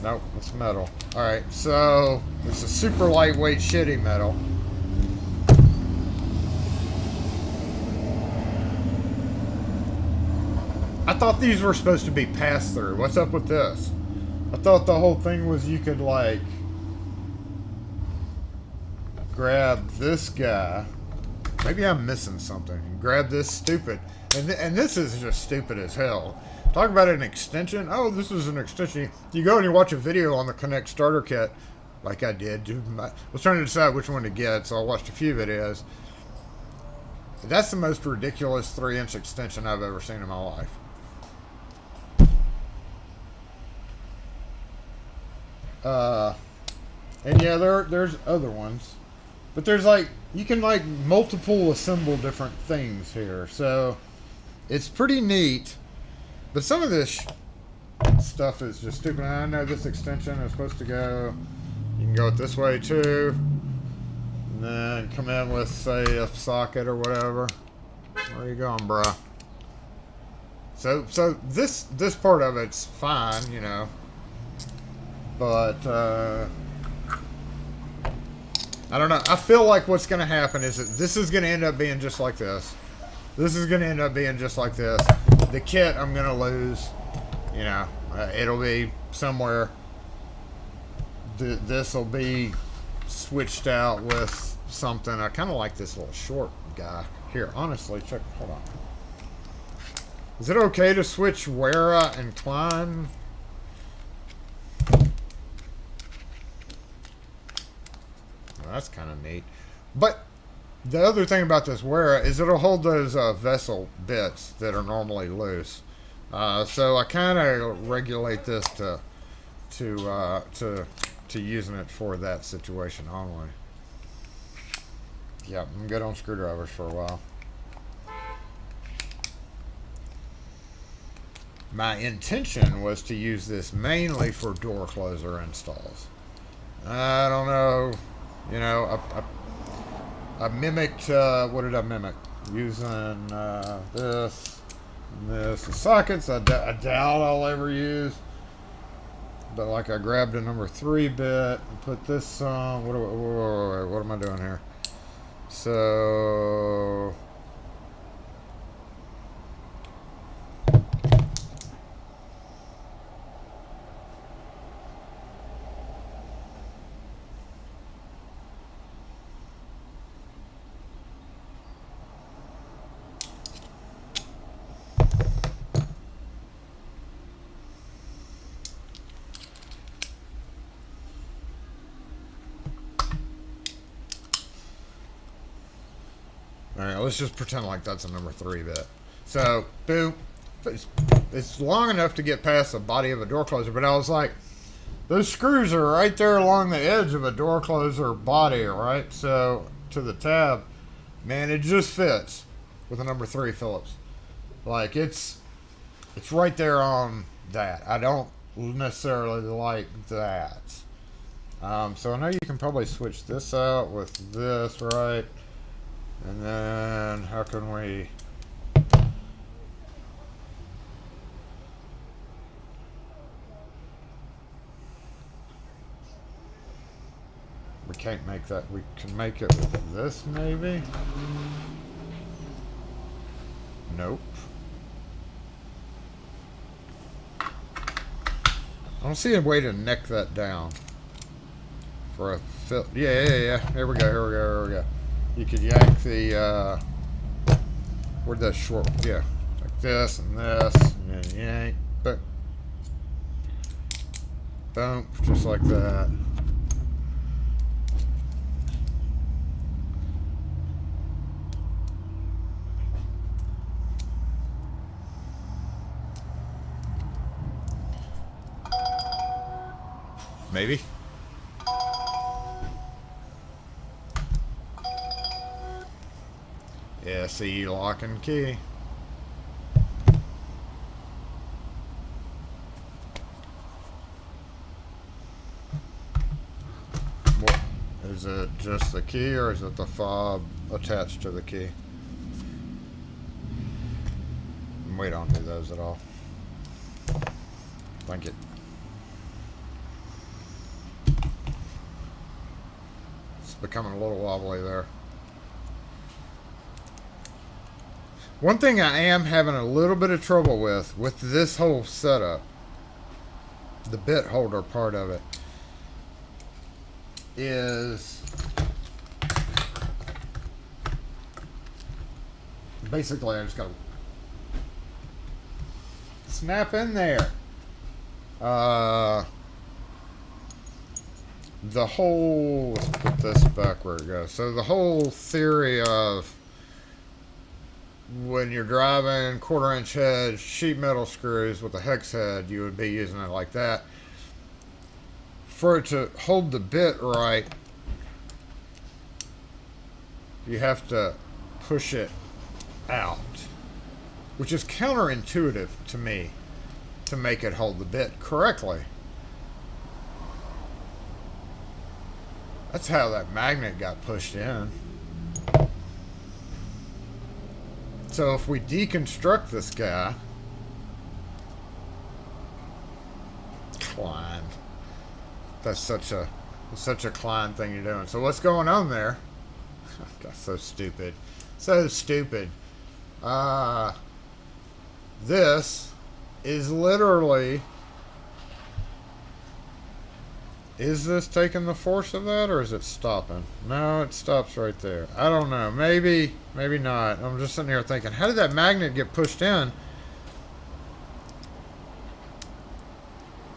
Nope, it's metal. Alright, so it's a super lightweight shitty metal. I thought these were supposed to be pass-through. What's up with this? I thought the whole thing was you could, like, grab this guy. Maybe I'm missing something. Grab this stupid. And this is just stupid as hell. Talk about an extension. Oh, this is an extension. You go and you watch a video on the Connect starter kit, like I did. I was trying to decide which one to get, so I watched a few videos. That's the most ridiculous 3-inch extension I've ever seen in my life. And yeah, there's other ones. But there's like, you can like multiple assemble different things here. So it's pretty neat. But some of this stuff is just stupid. I know this extension is supposed to go, you can go it this way too. And then come in with, say, a socket or whatever. Where you going, bruh? So this part of it's fine, you know. But, I don't know. I feel like what's going to happen is that this is going to end up being just like this. This is going to end up being just like this. The kit I'm going to lose. You know, it'll be somewhere. This will be switched out with something. I kind of like this little short guy. Here, honestly, check. Hold on. Is it okay to switch Wera and Klein? Well, that's kind of neat. But the other thing about this Wera is it'll hold those vessel bits that are normally loose. So I kind of regulate this to using it for that situation only. Yeah, I'm good on screwdrivers for a while. My intention was to use this mainly for door closer installs. I don't know, you know, I mimicked, what did I mimic? Using this and this. The sockets I doubt I'll ever use. But like I grabbed a number 3 bit and put this on. What am I doing here? So alright, let's just pretend like that's a number 3 bit. So, boom. It's long enough to get past the body of a door closer, but I was like, those screws are right there along the edge of a door closer body, right? So, to the tab, man, it just fits with a number 3 Phillips. Like, it's right there on that. I don't necessarily like that. So I know you can probably switch this out with this, right? And then, how can we... We can't make that. We can make it with this, maybe? Nope. I don't see a way to neck that down. For a fill. Yeah. Here we go. You could yank the, where'd that short, yeah, like this and this, and then yank, but, boom, just like that. Maybe. SE lock and key. What, is it just the key or is it the fob attached to the key? We don't do those at all. Thank you. It's becoming a little wobbly there. One thing I am having a little bit of trouble with this whole setup, the bit holder part of it, is basically I just gotta snap in there. The whole, let's put this back where it goes. So the whole theory of when you're driving 1/4-inch head sheet metal screws with a hex head, you would be using it like that. For it to hold the bit right, you have to push it out, which is counterintuitive to me to make it hold the bit correctly. That's how that magnet got pushed in. So if we deconstruct this guy, Klein, that's such a Klein thing you're doing. So what's going on there? That's so stupid, so stupid. This is literally. Is this taking the force of that, or is it stopping? No, it stops right there. I don't know. Maybe, maybe not. I'm just sitting here thinking, how did that magnet get pushed in?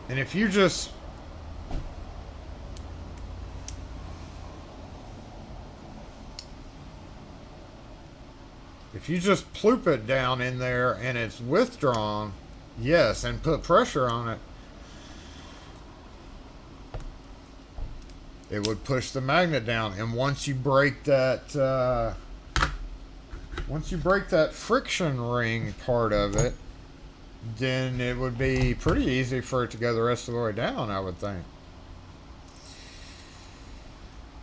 And if you just... If you just ploop it down in there and it's withdrawn, yes, and put pressure on it, it would push the magnet down. And once you break that friction ring part of it, then it would be pretty easy for it to go the rest of the way down, I would think.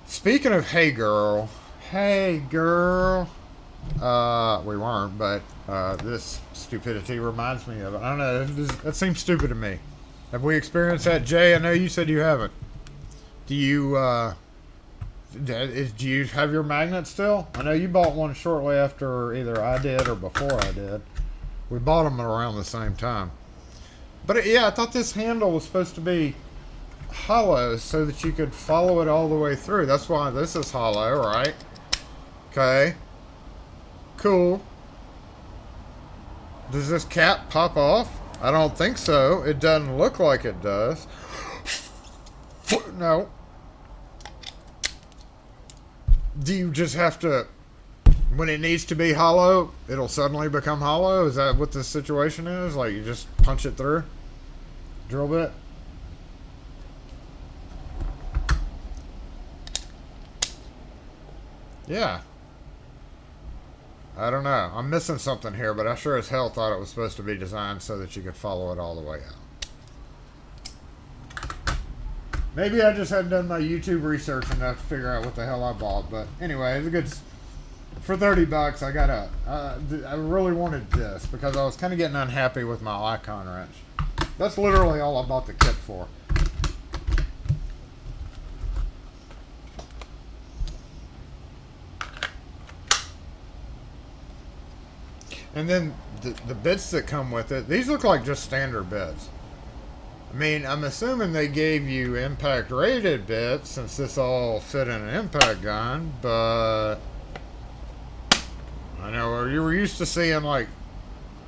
Speaking of hey girl, we weren't, but this stupidity reminds me of it. I don't know, that seems stupid to me. Have we experienced that, Jay? I know you said you haven't. Do you have your magnet still? I know you bought one shortly after either I did or before I did. We bought them around the same time. But yeah, I thought this handle was supposed to be hollow so that you could follow it all the way through. That's why this is hollow, right? Okay. Cool. Does this cap pop off? I don't think so. It doesn't look like it does. No. Do you just have to, when it needs to be hollow, it'll suddenly become hollow? Is that what this situation is? Like you just punch it through? Drill bit? Yeah. I don't know. I'm missing something here, but I sure as hell thought it was supposed to be designed so that you could follow it all the way out. Maybe I just hadn't done my YouTube research enough to figure out what the hell I bought. But anyway, it's a good... For $30, I got I really wanted this because I was kind of getting unhappy with my icon wrench. That's literally all I bought the kit for. And then the bits that come with it, these look like just standard bits. I mean, I'm assuming they gave you impact rated bits since this all fit in an impact gun, but I know you were used to seeing like,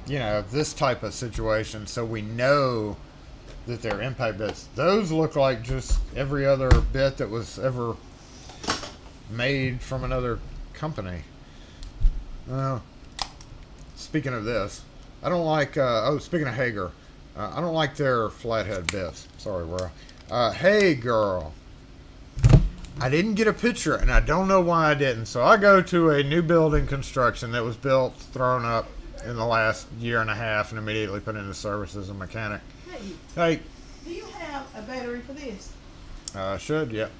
you know, this type of situation, so we know that they're impact bits. Those look like just every other bit that was ever made from another company. Speaking of this, I don't like, speaking of Hager, I don't like their flathead bits. Sorry, bro. Hey, girl. I didn't get a picture, and I don't know why I didn't. So I go to a new building construction that was built, thrown up in the last year and a half, and immediately put into service as a mechanic. Hey, Hey, do you have a battery for this? should, yep.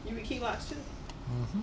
You with key locks too? Mm-hmm.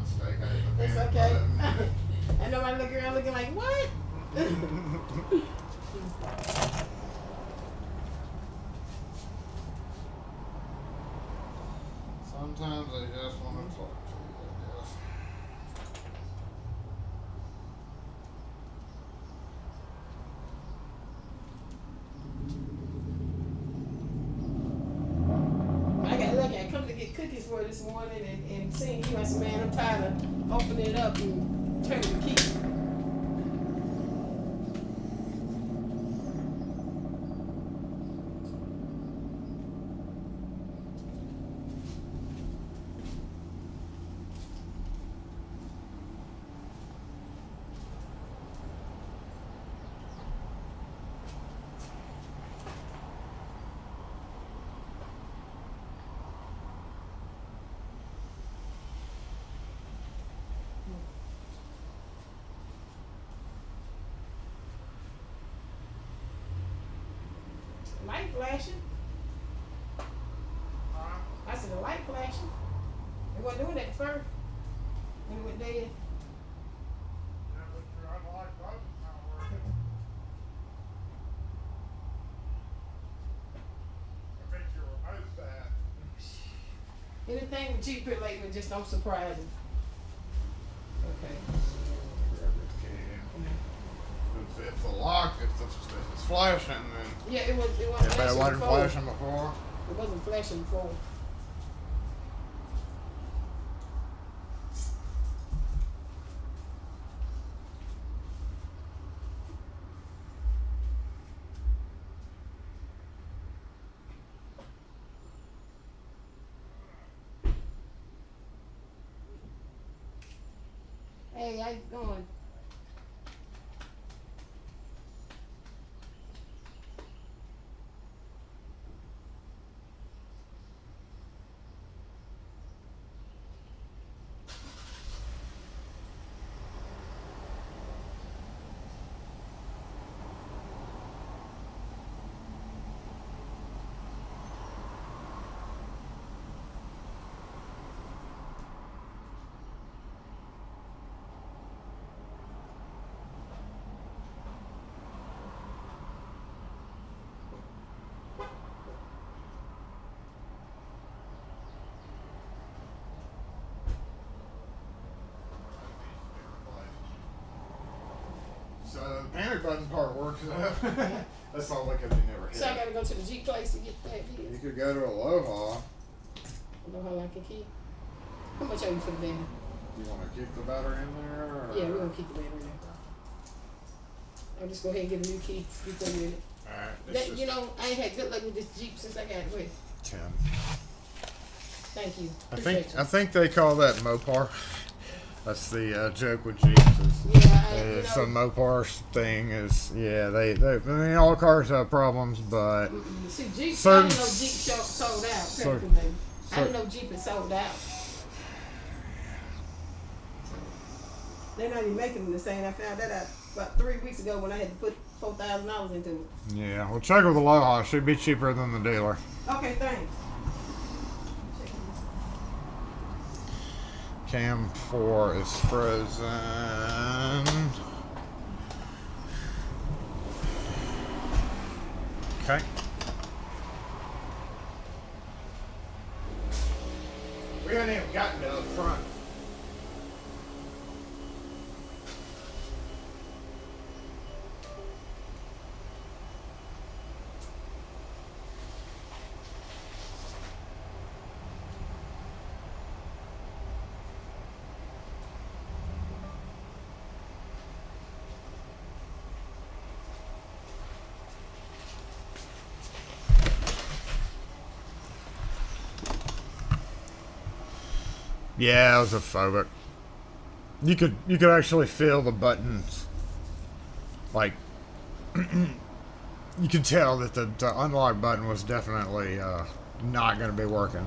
mistake. I hit the It's panic okay. button. And nobody look around looking like, what? Sometimes they just want to talk to you, I guess. I got lucky. I come to get cookies for this morning and seeing you. I said, man, I'm tired of opening it up and turning the key. Light flashing. I said the light flashing. It wasn't doing that at first. When it went dead. Anything with Jeep lately just don't surprise me. Okay. If the lock, if it's flashing, then. Yeah, it wasn't If it flashing wasn't before. flashing before. It wasn't flashing before. Hey, how you doing? So the panic button part works. That's all because you never hit So I it. gotta go to the Jeep place to get that You key. could go to Aloha. I know how long I can keep. How much are you for the battery? You want to keep the battery in there? Or? Yeah, we're gonna keep the battery in there. I'll just go ahead and get a new key. You put it in it. Alright. That, you know, I ain't had good luck with this Jeep since I got it with. 10. Thank you. I Appreciate think they call that Mopar. That's the joke with Jeeps. Is, you some Mopar thing is they I mean all cars have problems, but see, Jeep, certain- I didn't know Jeep sold out. certain- I didn't know Jeep is sold out. They're not even making them the same. I found that out about 3 weeks ago when I had to put $4,000 into it. yeah, well check with Aloha. It should be cheaper than the dealer. Okay, thanks. Cam 4 is frozen. Okay. We haven't even gotten to the front. Yeah, it was a phobic. You could actually feel the buttons. Like you could tell that the unlock button was definitely not going to be working.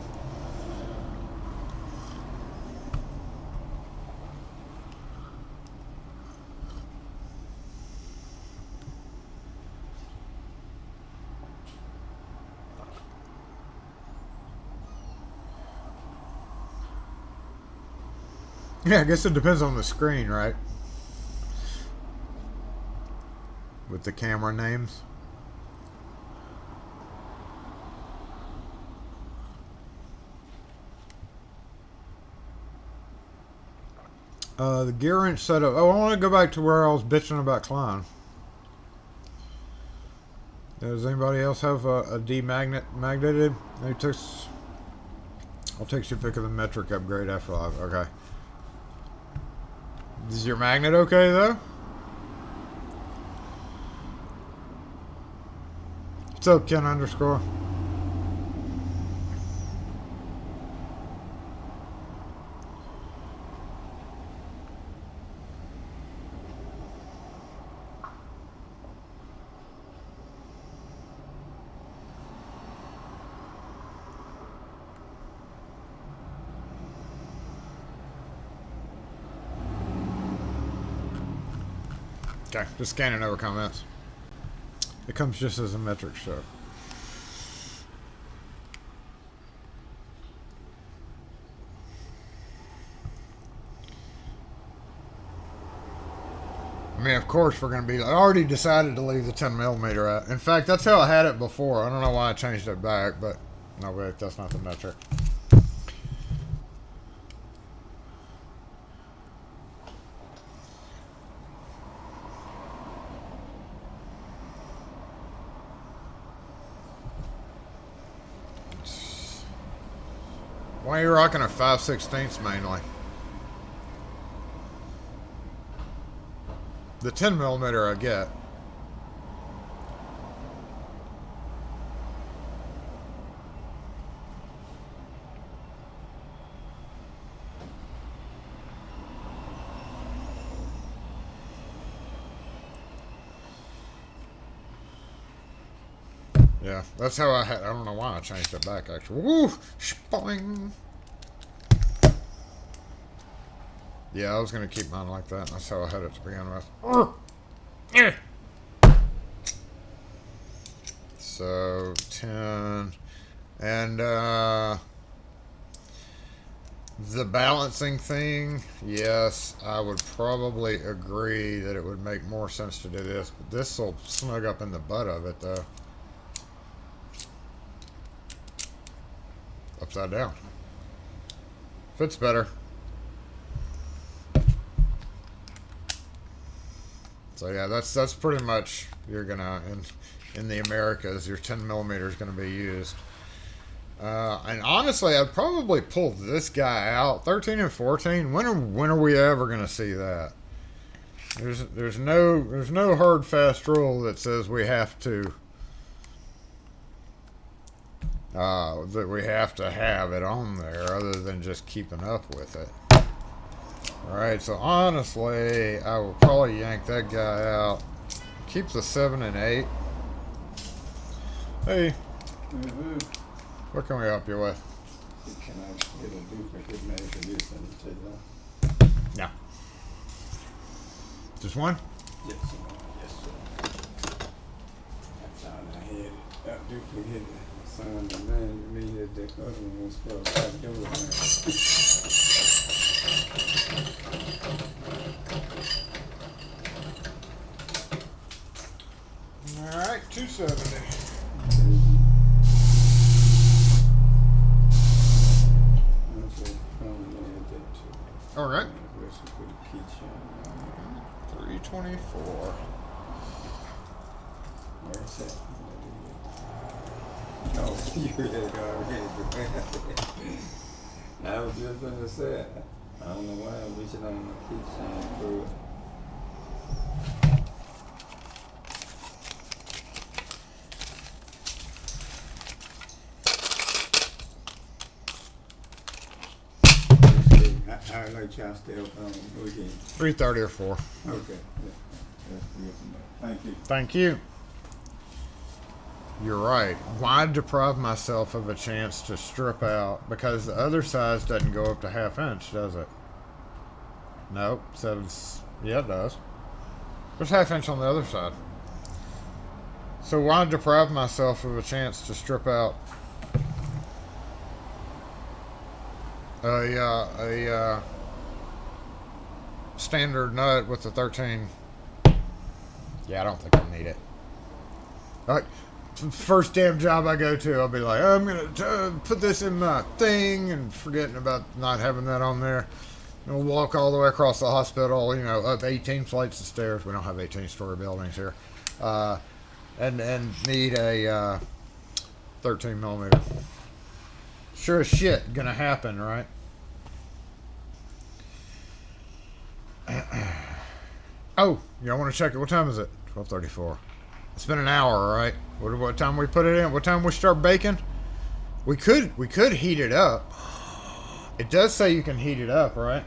Yeah, I guess it depends on the screen, right? With the camera names. The gear wrench setup. Oh, I want to go back to where I was bitching about Klein. Does anybody else have a demagneted? I'll take your pick of the metric upgrade after live. Okay. Is your magnet okay though? What's up, Ken underscore? Okay, just scanning over comments. It comes just as a metric show. I mean, of course, we're going to be... I already decided to leave the 10mm at. In fact, that's how I had it before. I don't know why I changed it back, but... No, wait, that's not the metric. Why are you rocking a 5/16 mainly? The 10mm I get. Yeah, that's how I had. I don't know why I changed it back actually. Woo! Spoing! Yeah, I was gonna keep mine like that. That's how I had it to begin with. So 10 and the balancing thing. Yes, I would probably agree that it would make more sense to do this, but this will snug up in the butt of it though. Upside down. Fits better. So yeah, that's pretty much, you're gonna in the Americas, your 10mm is gonna be used. And honestly, I'd probably pull this guy out. 13 and 14. When are we ever gonna see that? There's no hard fast rule that says we have to. That we have to have it on there other than just keeping up with it. Alright, so honestly, I will probably yank that guy out. Keep the 7 and 8. Hey. What can we help you with? Can I get a duplicate made for this and take that? No. Just one? Yes, sir. Yes, sir. I thought I had a duplicate. Son, the man to me that the other one was supposed to do it. Alright, 270. Alright. 324. Where's that? Oh, you had already. I was just gonna say, I don't know why I'm reaching on my keychain for it. I like y'all stay up on weekend. 330 or 4. Okay. Yeah. That's good to know. Thank you. Thank you. You're right. Why deprive myself of a chance to strip out? Because the other size doesn't go up to 1/2 inch, does it? Nope. Yeah, it does. There's 1/2 inch on the other side. So why deprive myself of a chance to strip out standard nut with the 13. Yeah, I don't think I need it. Like, first damn job I go to, I'll be like, oh, I'm going to put this in my thing and forgetting about not having that on there. And we'll walk all the way across the hospital, you know, up 18 flights of stairs. We don't have 18-story buildings here. And need a 13 millimeter. Sure as shit gonna happen, right? Oh, y'all want to check it? What time is it? 12:34. It's been an hour, right? What time we put it in? What time we start baking? We could heat it up. It does say you can heat it up, right?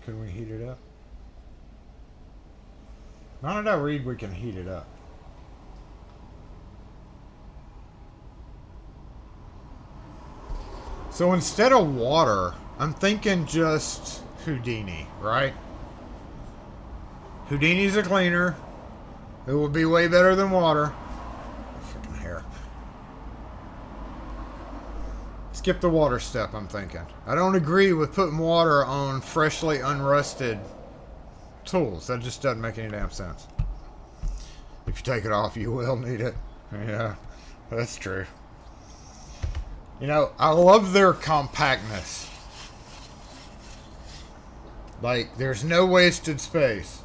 Can we heat it up? How did I read we can heat it up? So instead of water, I'm thinking just Houdini, right? Houdini's a cleaner. It would be way better than water. Freaking hair. Skip the water step, I'm thinking. I don't agree with putting water on freshly unrusted tools. That just doesn't make any damn sense. If you take it off, you will need it. Yeah, that's true. You know, I love their compactness. Like, there's no wasted space.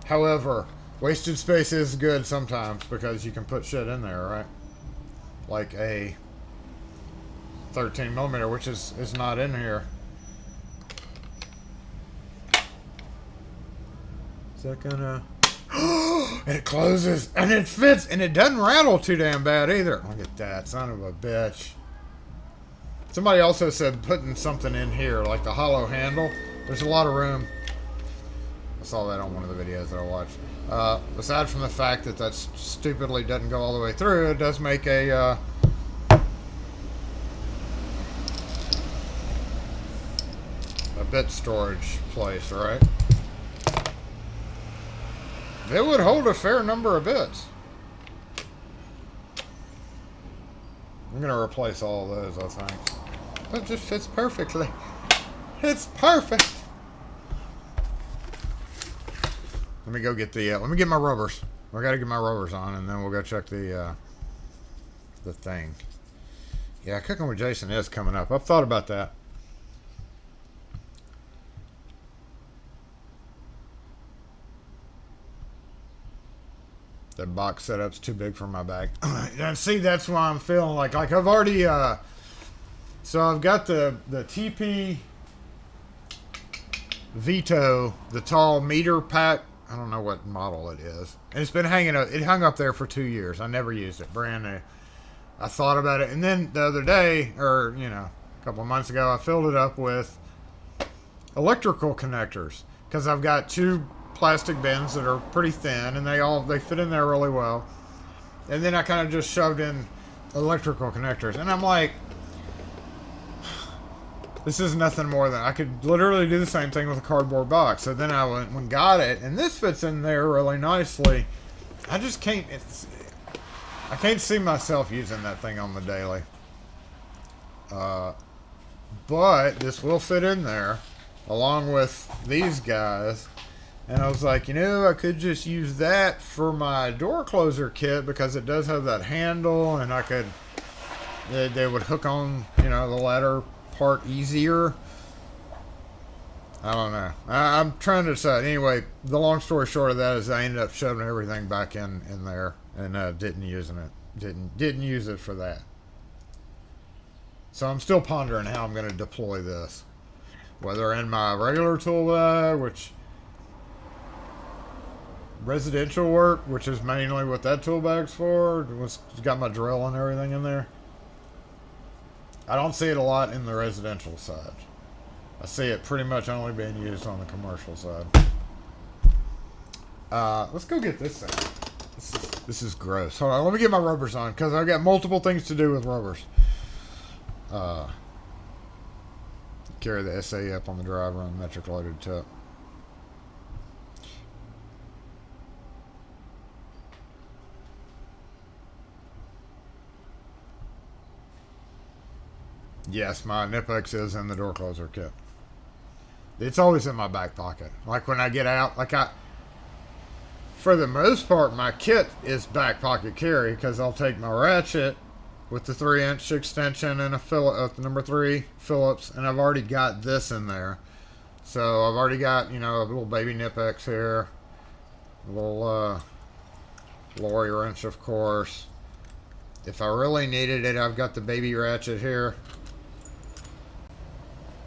However, wasted space is good sometimes because you can put shit in there, right? Like a 13 millimeter, which is not in here. Is that gonna... And it closes, and it fits, and it doesn't rattle too damn bad either. Look at that, son of a bitch. Somebody also said putting something in here, like the hollow handle. There's a lot of room. I saw that on one of the videos that I watched. Aside from the fact that that stupidly doesn't go all the way through, it does make a bit storage place, right? It would hold a fair number of bits. I'm gonna replace all of those, I think. It just fits perfectly. It's perfect. Let me go get the. Let me get my rubbers. I gotta get my rubbers on, and then we'll go check the thing. Yeah, cooking with Jason is coming up. I've thought about that. That box setup's too big for my bag. And see, that's why I'm feeling like I've already. So I've got the TP Vito, the tall meter pack. I don't know what model it is. And it's been hanging up. It hung up there for 2 years. I never used it. Brand new. I thought about it. And then the other day, or, you know, a couple of months ago, I filled it up with electrical connectors. Because I've got 2 plastic bins that are pretty thin. And they fit in there really well. And then I kind of just shoved in electrical connectors. And I'm like, this is nothing more than, I could literally do the same thing with a cardboard box. So then I went and got it, and this fits in there really nicely. I just can't, I can't see myself using that thing on the daily. But this will fit in there, along with these guys. And I was like, you know, I could just use that for my door closer kit, because it does have that handle, and I could, they would hook on, you know, the ladder part easier. I don't know. I'm trying to decide. Anyway, the long story short of that is I ended up shoving everything back in there, and didn't use it for that. So I'm still pondering how I'm going to deploy this, whether in my regular tool bag, which residential work, which is mainly what that tool bag's for. It's got my drill and everything in there. I don't see it a lot in the residential side. I see it pretty much only being used on the commercial side. Let's go get this thing. This is gross. Hold on, let me get my rubbers on, because I've got multiple things to do with rubbers. Carry the SAE up on the driver on metric loaded tip. Yes, my Nipex is in the door closer kit. It's always in my back pocket. Like when I get out, for the most part, my kit is back pocket carry because I'll take my ratchet with the 3-inch extension and a number 3 Phillips, and I've already got this in there. So I've already got, a little baby Nipex here, a little lorry wrench, of course. If I really needed it, I've got the baby ratchet here,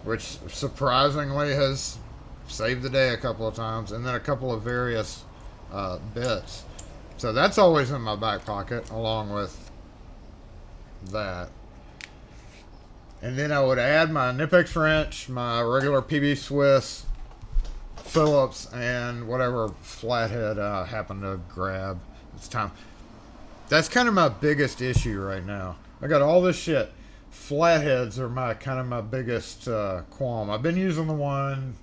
which surprisingly has saved the day a couple of times, and then a couple of various bits. So that's always in my back pocket, along with that. And then I would add my Nipex wrench, my regular PB Swiss, Phillips, and whatever flathead I happen to grab. It's time. That's kind of my biggest issue right now. I got all this shit. Flatheads are my biggest qualm. I've been using the one.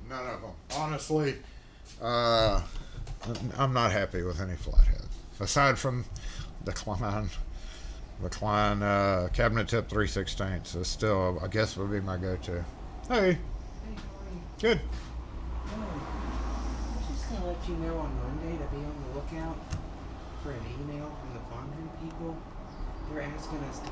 None of them. Honestly, I'm not happy with any flathead. Aside from the Klein cabinet tip 3/16. It's still, I guess, would be my go-to. Hey. Hey, how are you? Good. I'm just gonna let you know on Monday to be on the lookout for an email from the Fondren people. They're asking us to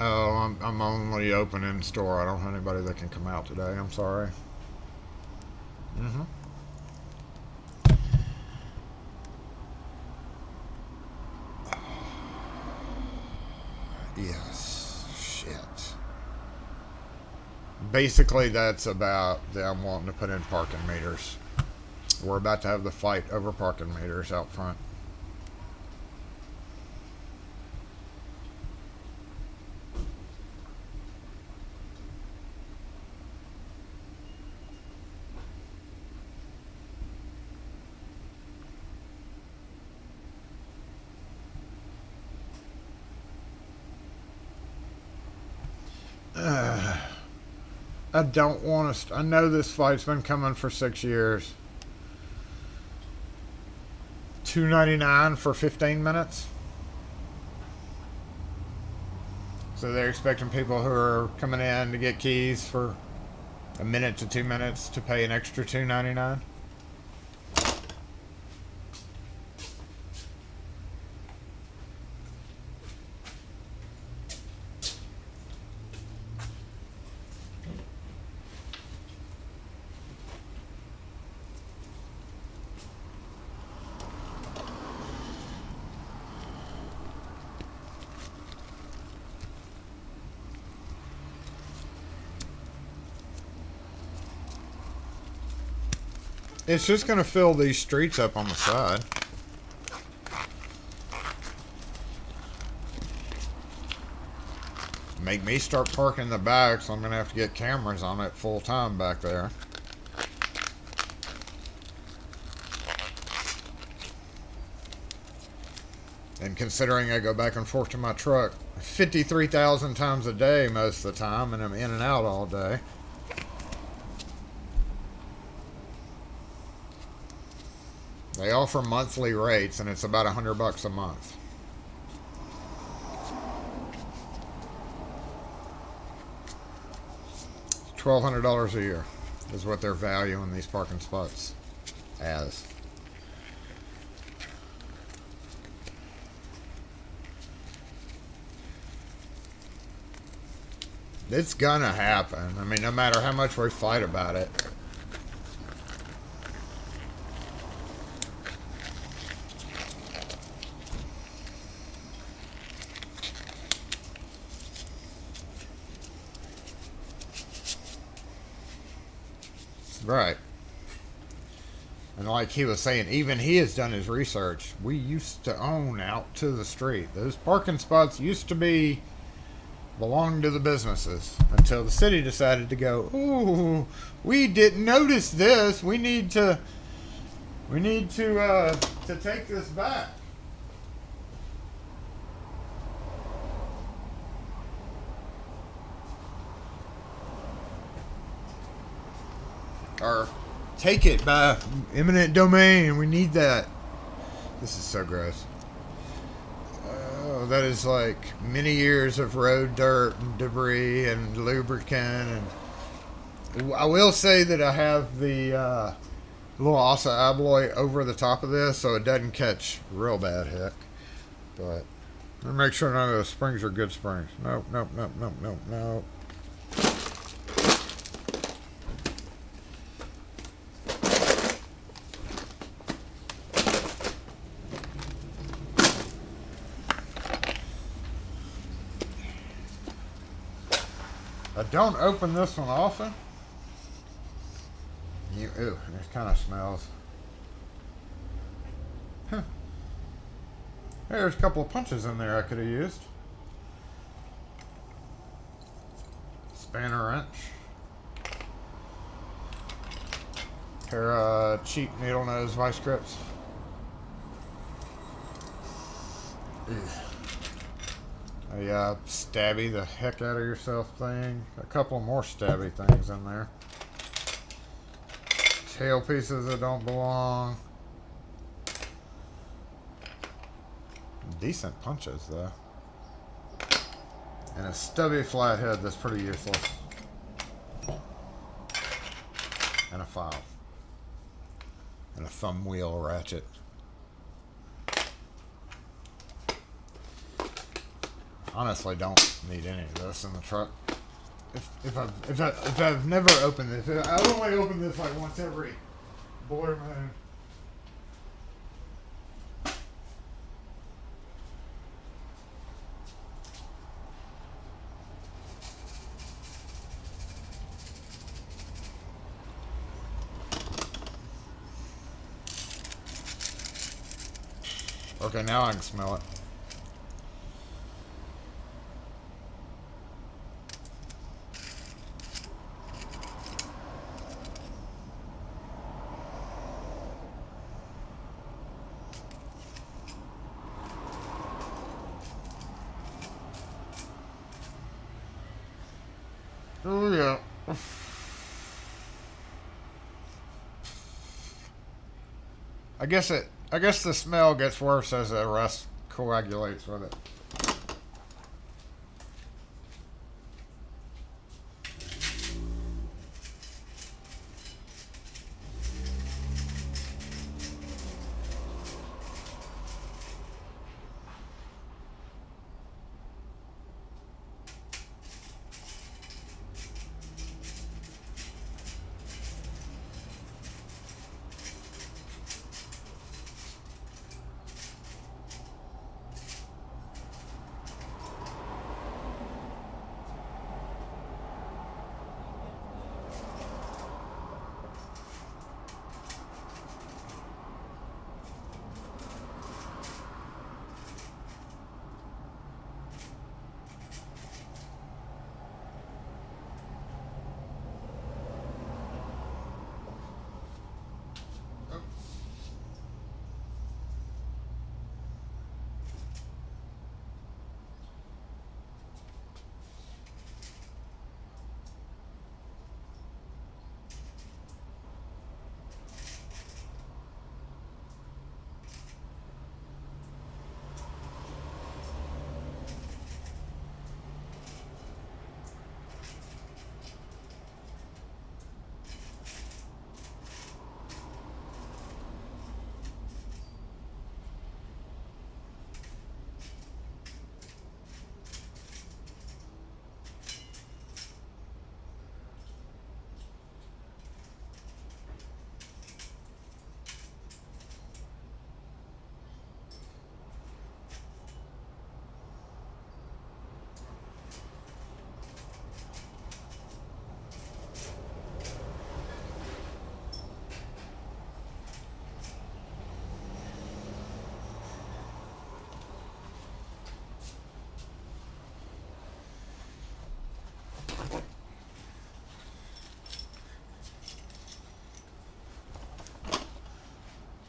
Oh, I'm only open in store. I don't have anybody that can come out today. I'm sorry. Mm-hmm. Yes. Shit. Basically, that's about them wanting to put in parking meters. We're about to have the fight over parking meters out front. I don't want to. I know this fight's been coming for 6 years. $2.99 for 15 minutes. So they're expecting people who are coming in to get keys for a minute to 2 minutes to pay an extra $2.99. It's just going to fill these streets up on the side. Make me start parking in the back, so I'm going to have to get cameras on it full time back there. And considering I go back and forth to my truck 53,000 times a day most of the time, and I'm in and out all day. They offer monthly rates, and it's about $100 a month. $1,200 a year is what they're valuing these parking spots as. It's gonna happen. I mean, no matter how much we fight about it. Right. And like he was saying, even he has done his research. We used to own out to the street. Those parking spots used to belong to the businesses until the city decided to go, ooh, we didn't notice this. We need to take this back. Or take it by eminent domain. We need that. This is so gross. Oh, that is like many years of road dirt and debris and lubricant. And I will say that I have the little Asa Abloy over the top of this, so it doesn't catch real bad heck. But I'm gonna make sure none of the springs are good springs. Nope, nope, nope, nope, nope, nope. I don't open this one often. Ew, it kind of smells. Huh. Hey, there's a couple of punches in there I could have used. Spanner wrench. Pair of cheap needle nose vice grips. Ugh. A stabby the heck out of yourself thing. A couple more stabby things in there. Tail pieces that don't belong. Decent punches though. And a stubby flathead that's pretty useless. And a file. And a thumb wheel ratchet. honestly don't need any of this in the truck. If I've never opened this, I only open this like once every blue moon. Okay, now I can smell it. Oh yeah. I guess the smell gets worse as the rust coagulates with it.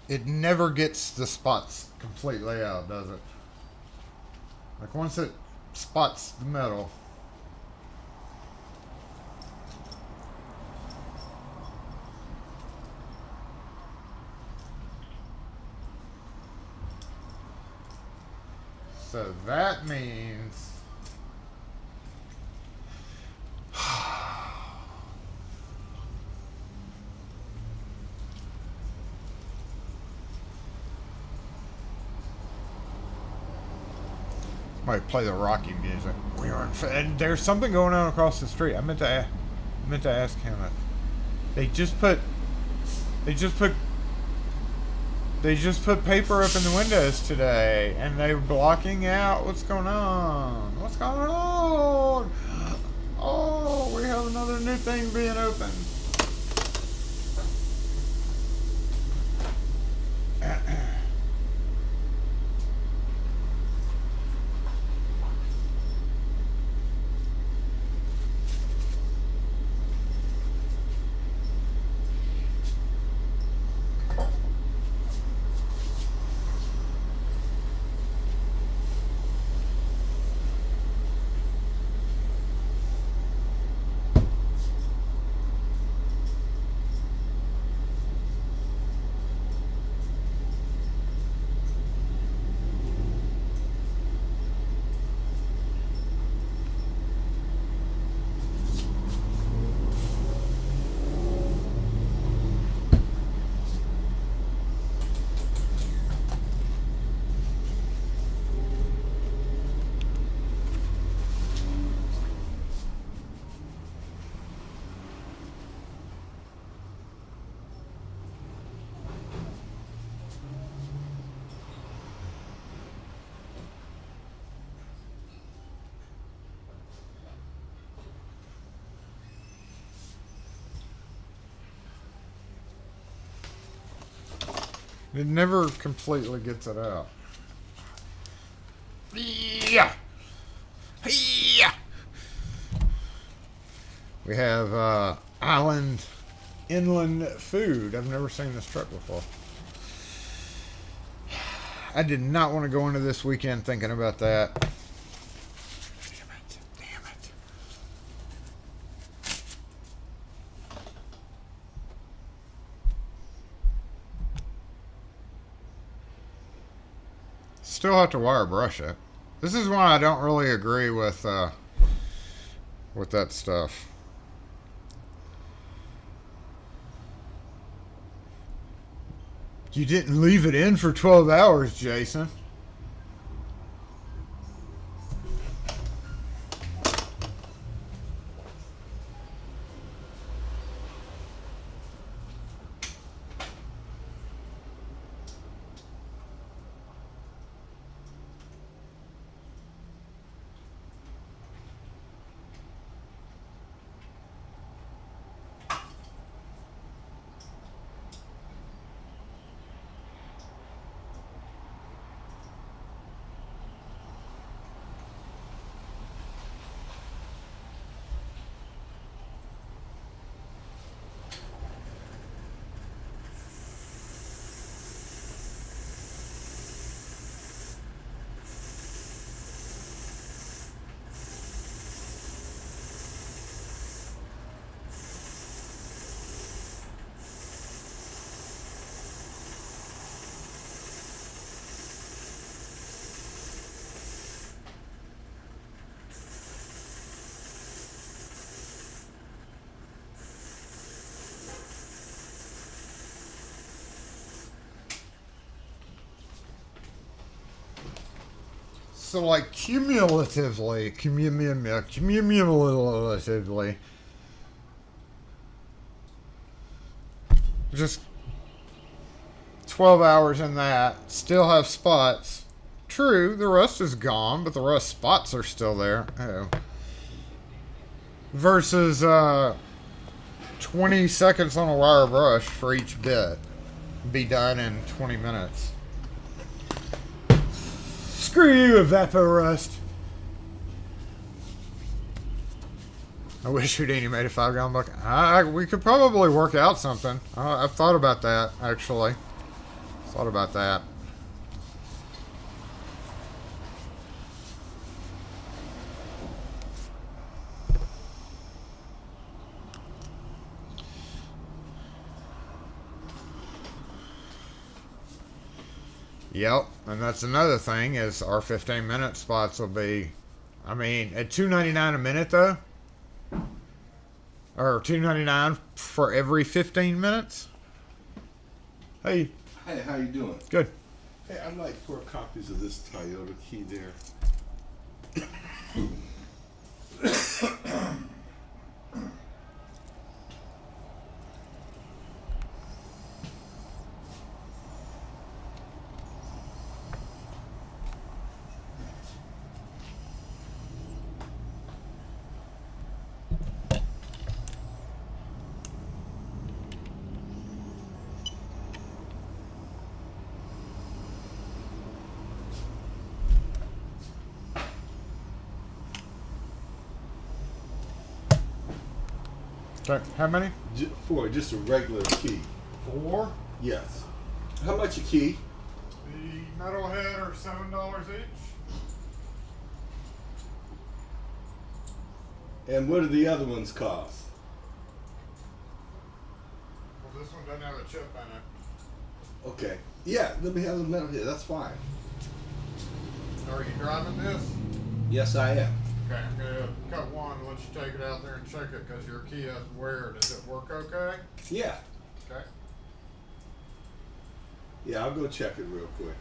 It never gets the spots completely out, does it? Like once it spots the metal. So that means might play the Rocky music. And there's something going on across the street. I meant to ask him if they just put paper up in the windows today, and they're blocking out what's going on. What's going on? Oh, we have another new thing being opened. It never completely gets it out. Yeah. Yeah. We have inland food. I've never seen this truck before. I did not want to go into this weekend thinking about that. Damn it. Damn it. Still have to wire brush it. This is why I don't really agree with that stuff. You didn't leave it in for 12 hours, Jason. So, like, cumulatively, just 12 hours in that, still have spots. True, the rust is gone, but the rust spots are still there. Oh. Versus 20 seconds on a wire brush for each bit. Be done in 20 minutes. Screw you, Evaporust. I wish Houdini made a 5-gallon bucket. We could probably work out something. I've thought about that, actually. Thought about that. Yep, and that's another thing is our 15-minute spots will be, I mean, at $2.99 a minute though, or $2.99 for every 15 minutes. Hey. Hey, how you doing? Good. Hey, I'd like 4 copies of this Toyota key there. Okay, how many? 4, just a regular key. 4? Yes. How much a key? The metalhead are $7 each. And what do the other ones cost? Well, this one doesn't have a chip in it. Okay. Yeah, let me have the metal here. That's fine. Are you driving this? Yes, I am. Okay, I'm gonna cut one and let you take it out there and check it because your key has wear. Does it work okay? Yeah. Okay. Yeah, I'll go check it real quick.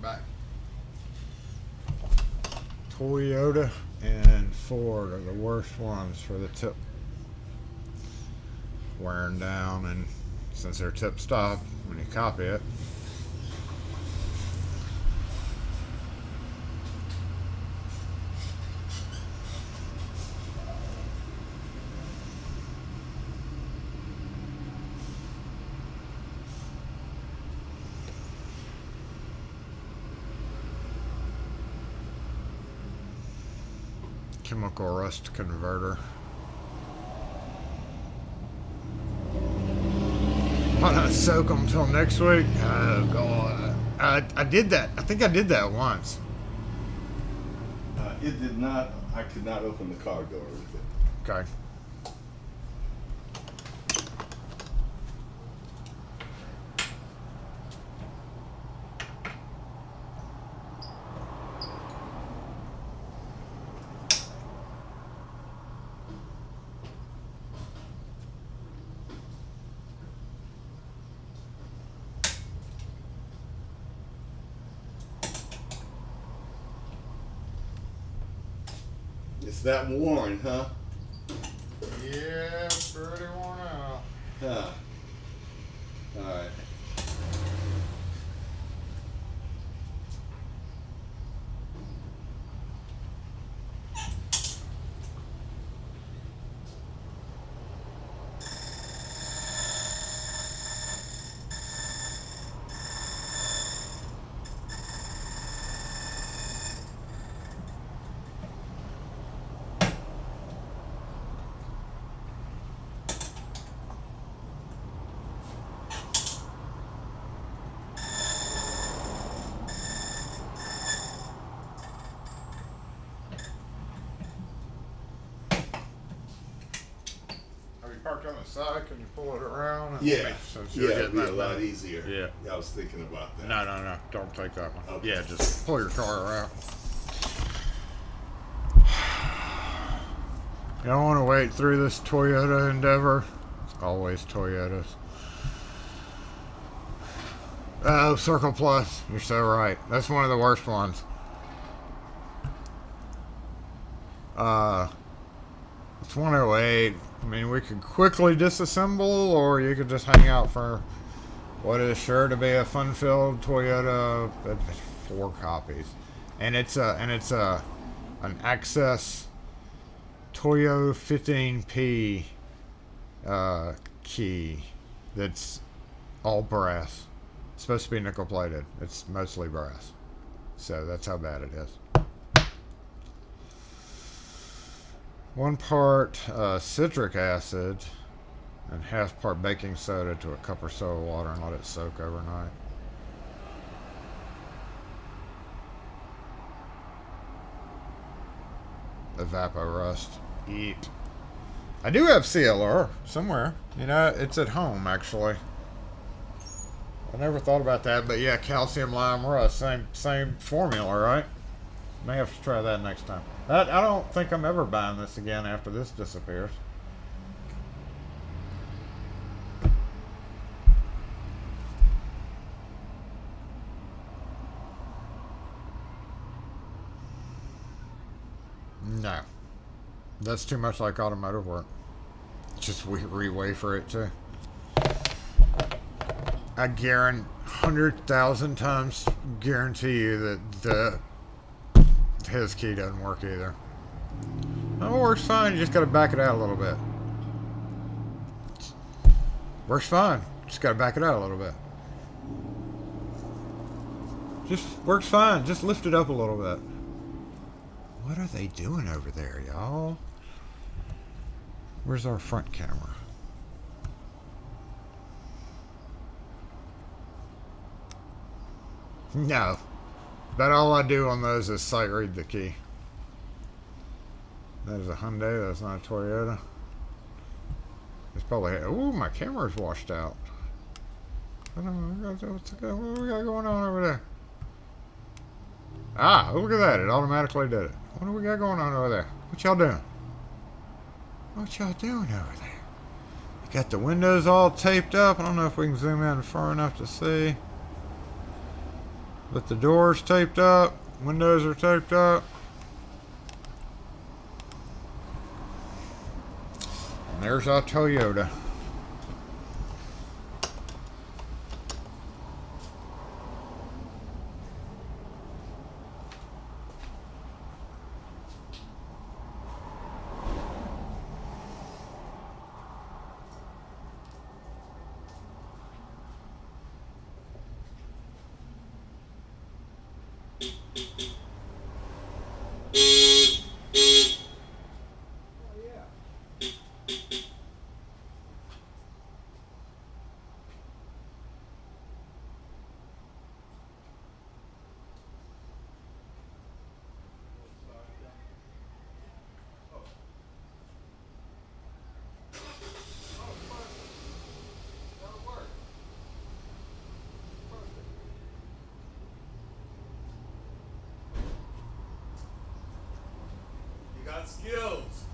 back. Toyota and Ford are the worst ones for the tip wearing down, and since they're tip stop, when you copy it, chemical rust converter. Why not soak them till next week? Oh God, I did that. I think I did that once. It did not. I could not open the car door with it. Okay. It's that worn, huh? Yeah, pretty worn out. Huh. All right. Parked on the side, can you pull it around? Yeah. Since Yeah, you're it'd getting be a that lot low. easier. Yeah. I was thinking about that. No, don't take that one. Okay. Yeah, just pull your car around. You don't want to wait through this Toyota endeavor. It's always Toyotas. Oh, Circle Plus. You're so right. That's one of the worst ones. It's 108. I mean, we could quickly disassemble, or you could just hang out for what is sure to be a fun-filled Toyota. 4 copies, and it's an Access Toyo 15P key that's all brass. It's supposed to be nickel plated. It's mostly brass, so that's how bad it is. 1 part citric acid and 1/2 part baking soda to a cup or so of water and let it soak overnight. Evaporust. Eat. I do have CLR somewhere. You know, it's at home actually. I never thought about that, but yeah, calcium lime rust, same formula, right? May have to try that next time. I don't think I'm ever buying this again after this disappears. No. That's too much like automotive work. Just re-wafer it too. I guarantee 100,000 times guarantee you that his key doesn't work either. No, it works fine. You just got to back it out a little bit. Works fine. Just got to back it out a little bit. Just works fine. Just lift it up a little bit. What are they doing over there, y'all? Where's our front camera? No. But all I do on those is sight read the key. That is a Hyundai. That's not a Toyota. It's probably... Ooh, my camera's washed out. I don't know. What do we got going on over there? Ah, look at that. It automatically did it. What do we got going on over there? What y'all doing? What y'all doing over there? You got the windows all taped up. I don't know if we can zoom in far enough to see. But the doors taped up, windows are taped up. And there's our Toyota. You got skills.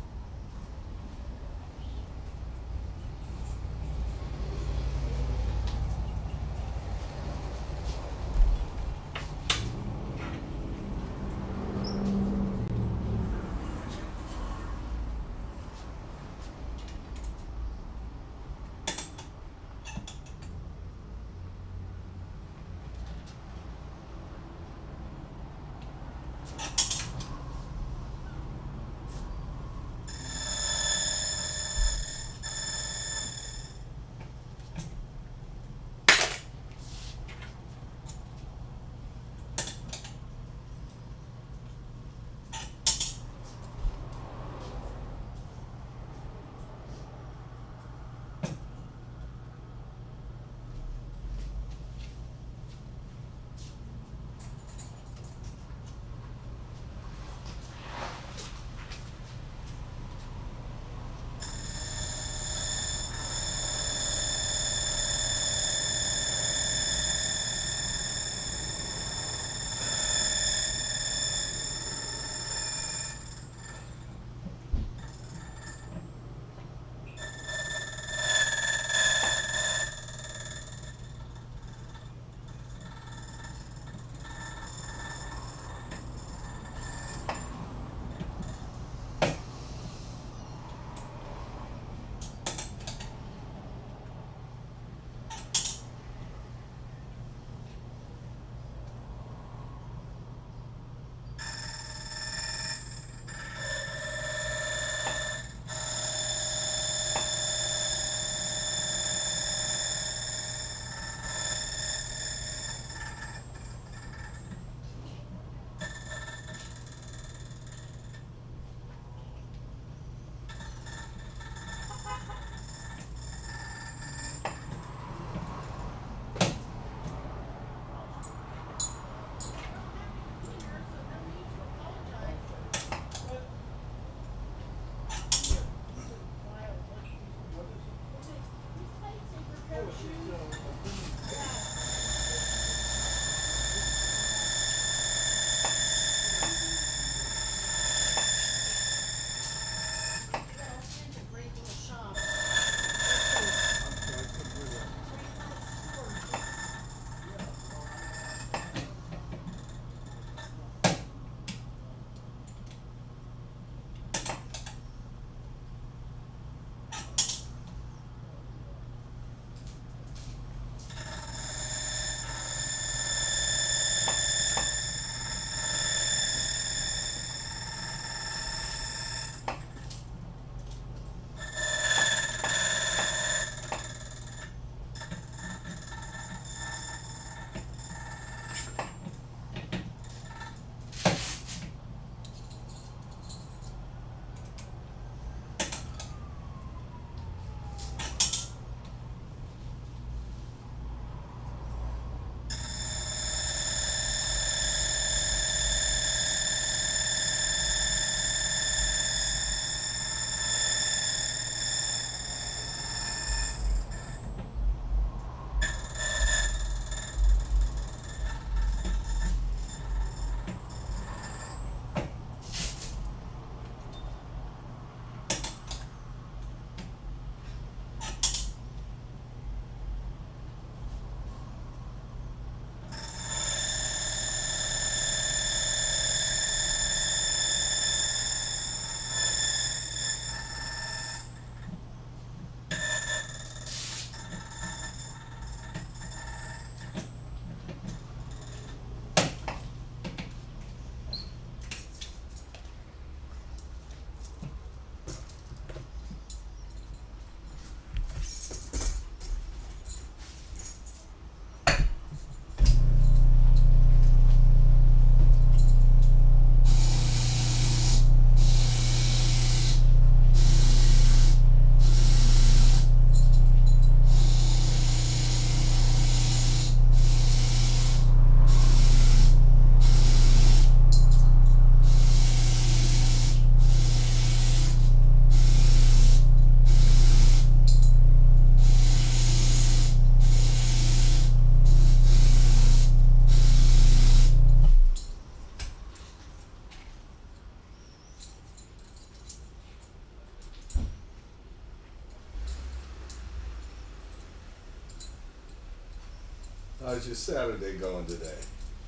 How's your Saturday going today?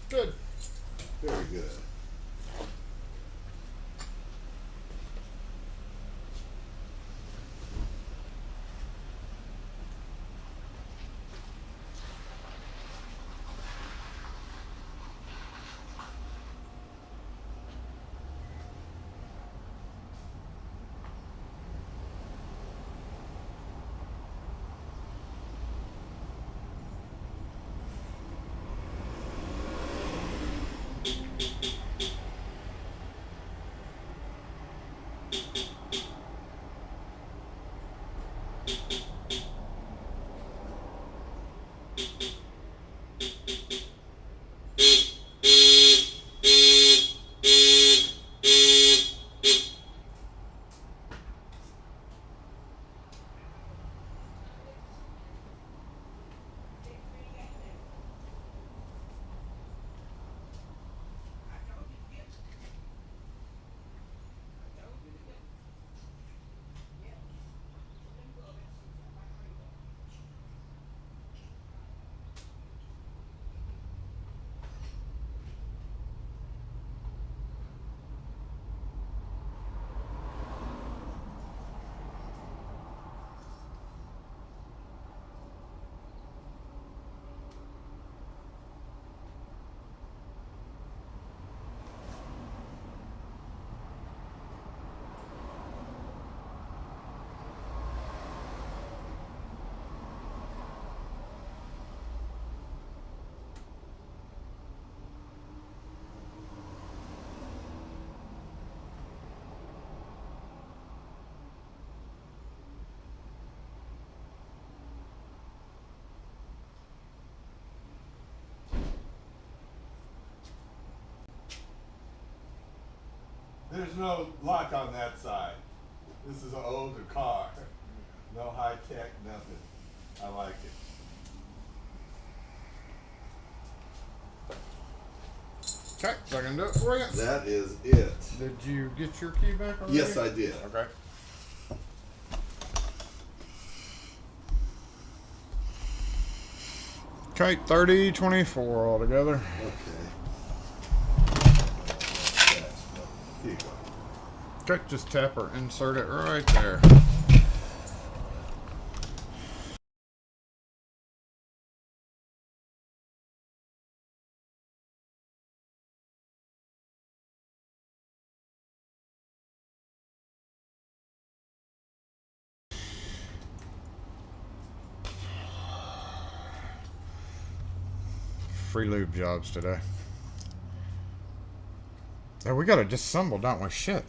Good. Very good. There's no lock on that side. This is an older car. No high tech, nothing. I like it. Okay, so I can do it for you. That is it. Did you get your key back already? Yes, I did. Okay. Okay, 3024 altogether. Okay. Here you go. Okay, just tap or insert it right there. Free lube jobs today. Yeah, we gotta disassemble, don't we? Shit.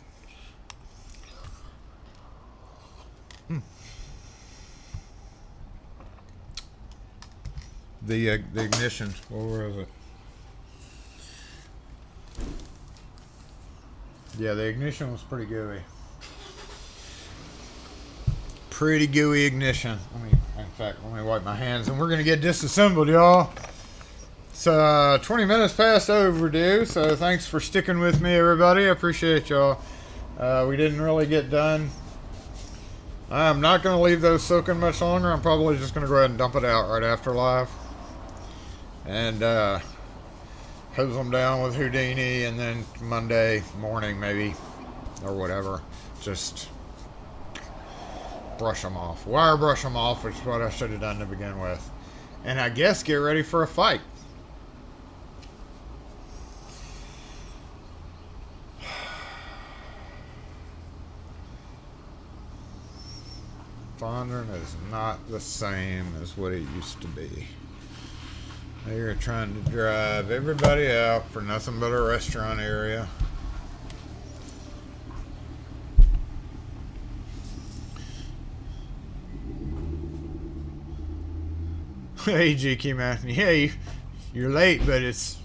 The ignition. Where is it? Yeah, the ignition was pretty gooey. Pretty gooey ignition. In fact, let me wipe my hands and we're gonna get disassembled, y'all. It's 20 minutes past overdue, so thanks for sticking with me, everybody. I appreciate y'all. We didn't really get done. I'm not going to leave those soaking much longer. I'm probably just going to go ahead and dump it out right after live. And hose them down with Houdini, and then Monday morning maybe, or whatever, just brush them off. Wire brush them off, which is what I should have done to begin with. And I guess get ready for a fight. Fondren is not the same as what it used to be. They're trying to drive everybody out for nothing but a restaurant area. Hey, GK man. Yeah, you're late, but it's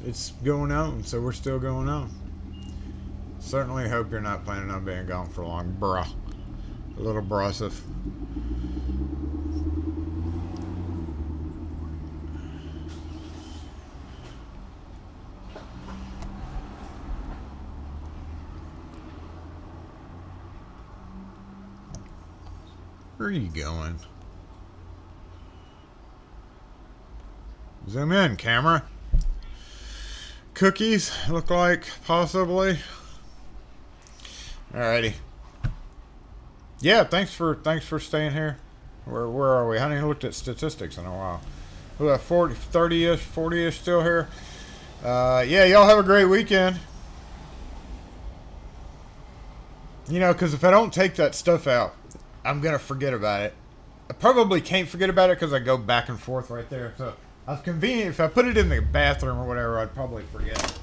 going on, so we're still going on. Certainly hope you're not planning on being gone for long, bruh. A little abrasive. Where are you going? Zoom in, camera. Cookies, look like, possibly. Alrighty. Yeah, thanks for staying here. Where are we? I haven't even looked at statistics in a while. We have 40, 30-ish, 40-ish still here. Yeah, y'all have a great weekend. You know, because if I don't take that stuff out, I'm going to forget about it. I probably can't forget about it because I go back and forth right there. So, it's convenient. If I put it in the bathroom or whatever, I'd probably forget.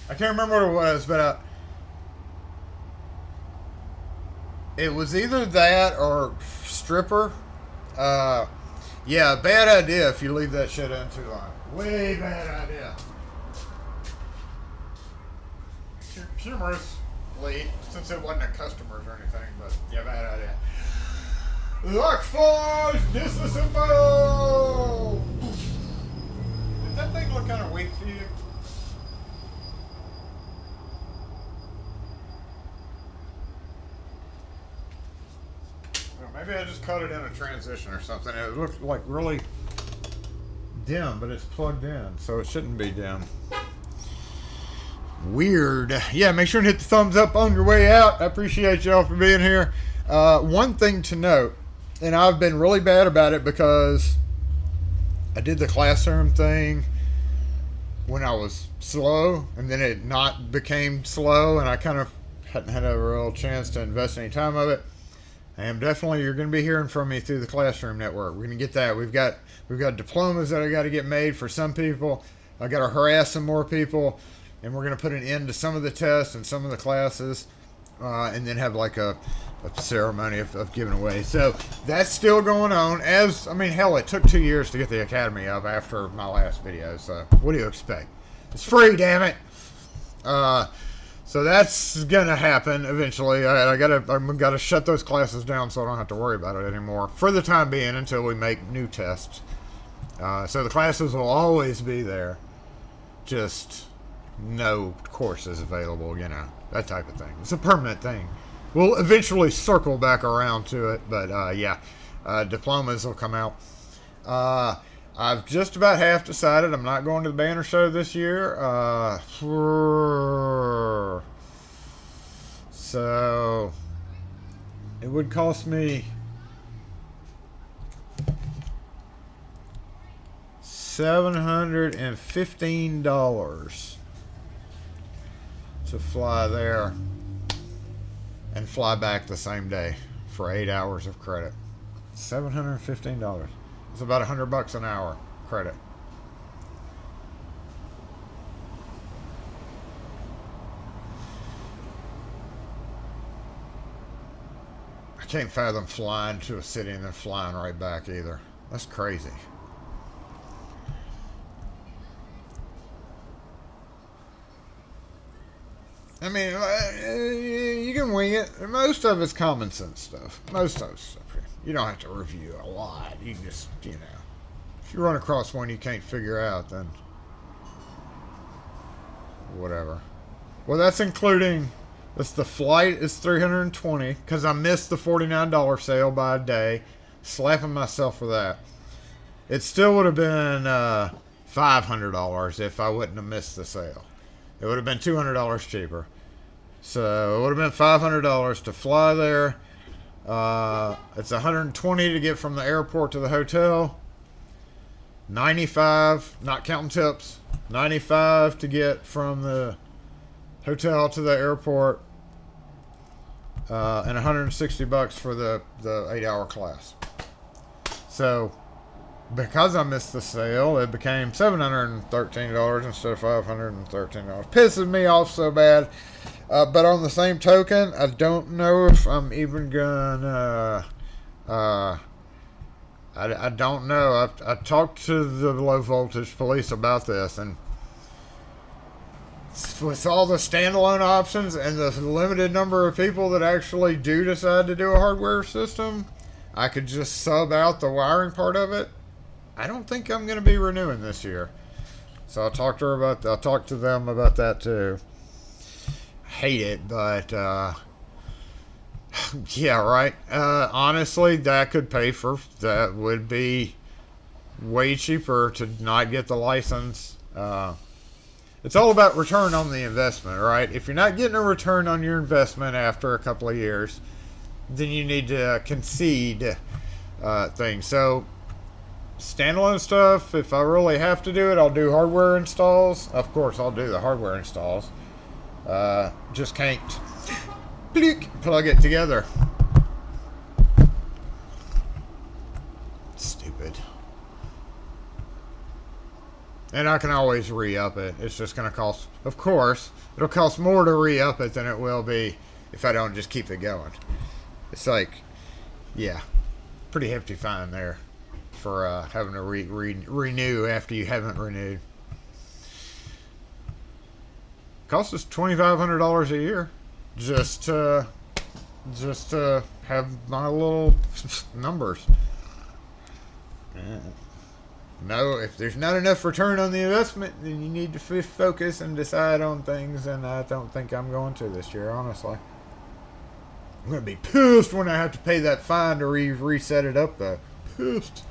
I can't remember what it was, but it was either that or stripper. Yeah, bad idea if you leave that shit in too long. Way bad idea. Humorously, since it wasn't a customers or anything, but yeah, bad idea. Locksmith, disassemble! Did that thing look kind of weak to you? Well, maybe I just caught it in a transition or something. It looked like really dim, but it's plugged in, so it shouldn't be dim. Weird. Yeah, make sure and hit the thumbs up on your way out. I appreciate y'all for being here. One thing to note, and I've been really bad about it because I did the classroom thing when I was slow, and then it not became slow, and I kind of hadn't had a real chance to invest any time of it. I am definitely, you're going to be hearing from me through the classroom network. We're going to get that. We've got diplomas that I got to get made for some people. I got to harass some more people, and we're going to put an end to some of the tests and some of the classes, and then have like a ceremony of giving away. So that's still going on. Hell, it took 2 years to get the academy up after my last video. So what do you expect? It's free, damn it. So that's gonna happen eventually. I'm gotta shut those classes down so I don't have to worry about it anymore for the time being until we make new tests. So the classes will always be there, just no courses available. You know, that type of thing. It's a permanent thing. We'll eventually circle back around to it, but yeah, diplomas will come out. I've just about half decided I'm not going to the banner show this year. So it would cost me $715 to fly there and fly back the same day for 8 hours of credit. $715. It's about $100 an hour credit. I can't fathom flying to a city and then flying right back either. That's crazy. I mean, you can wing it. Most of it's common sense stuff. Most of it's stuff. You don't have to review a lot. You can just, you know, if you run across one you can't figure out, then whatever. Well, that's including, the flight is $320 because I missed the $49 sale by a day. Slapping myself for that. It still would have been $500 if I wouldn't have missed the sale. It would have been $200 cheaper. So it would have been $500 to fly there. It's $120 to get from the airport to the hotel. $95, not counting tips. $95 to get from the hotel to the airport. And $160 for the 8-hour class. So because I missed the sale, it became $713 instead of $513. Pisses me off so bad. But on the same token, I don't know if I'm even gonna. I don't know. I talked to the low voltage police about this, and with all the standalone options and the limited number of people that actually do decide to do a hardware system, I could just sub out the wiring part of it. I don't think I'm going to be renewing this year. So I'll talk to them about that too. Hate it, but yeah, right. Honestly, that would be way cheaper to not get the license. It's all about return on the investment, right? If you're not getting a return on your investment after a couple of years, then you need to concede things. So standalone stuff, if I really have to do it, I'll do hardware installs. Of course, I'll do the hardware installs. Just can't plug it together. Stupid. And I can always re-up it. It's just going to cost, of course, it'll cost more to re-up it than it will be if I don't just keep it going. It's like, yeah, pretty hefty fine there for having to renew after you haven't renewed. Costs us $2,500 a year just to have my little numbers. No, if there's not enough return on the investment, then you need to focus and decide on things, and I don't think I'm going to this year, honestly. I'm going to be pissed when I have to pay that fine to reset it up, though. Pissed.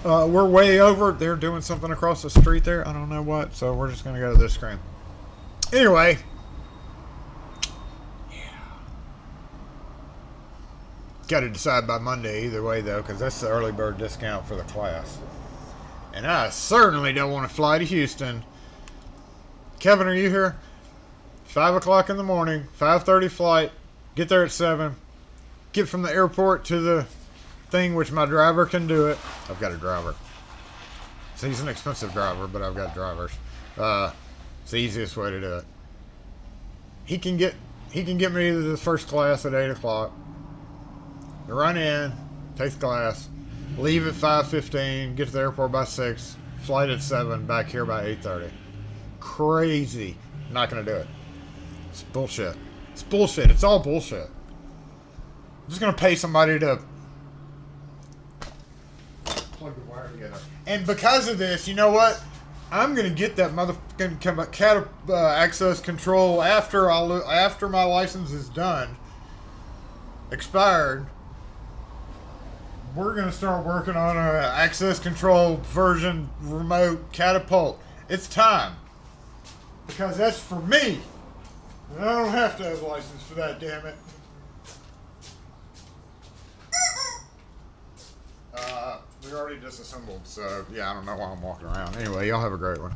We're way over. They're doing something across the street there. I don't know what, so we're just going to go to this screen. Anyway. Got to decide by Monday either way, though, because that's the early bird discount for the class. And I certainly don't want to fly to Houston. Kevin, are you here? 5 o'clock in the morning, 5:30 flight. Get there at 7. Get from the airport to the thing, which my driver can do it. I've got a driver. So he's an expensive driver, but I've got drivers. It's the easiest way to do it. He can get me to the first class at 8 o'clock. Run in, take the class, leave at 5:15, get to the airport by 6, flight at 7, back here by 8:30. Crazy. Not going to do it. It's bullshit. It's bullshit. It's all bullshit. I'm just going to pay somebody to plug the wire together. And because of this, you know what? I'm going to get that motherfucking access control after my license is done, expired. We're going to start working on an access control version remote catapult. It's time. Because that's for me. And I don't have to have a license for that, damn it. We already disassembled, so yeah, I don't know why I'm walking around. Anyway, y'all have a great one.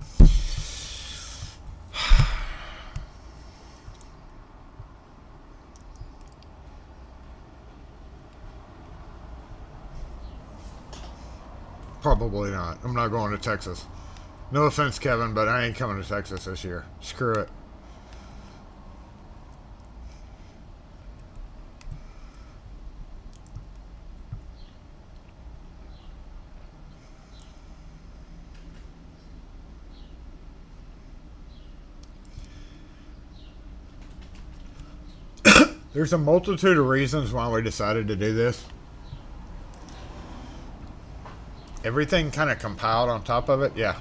Probably not. I'm not going to Texas. No offense, Kevin, but I ain't coming to Texas this year. Screw it. There's a multitude of reasons why we decided to do this. Everything kind of compiled on top of it, yeah.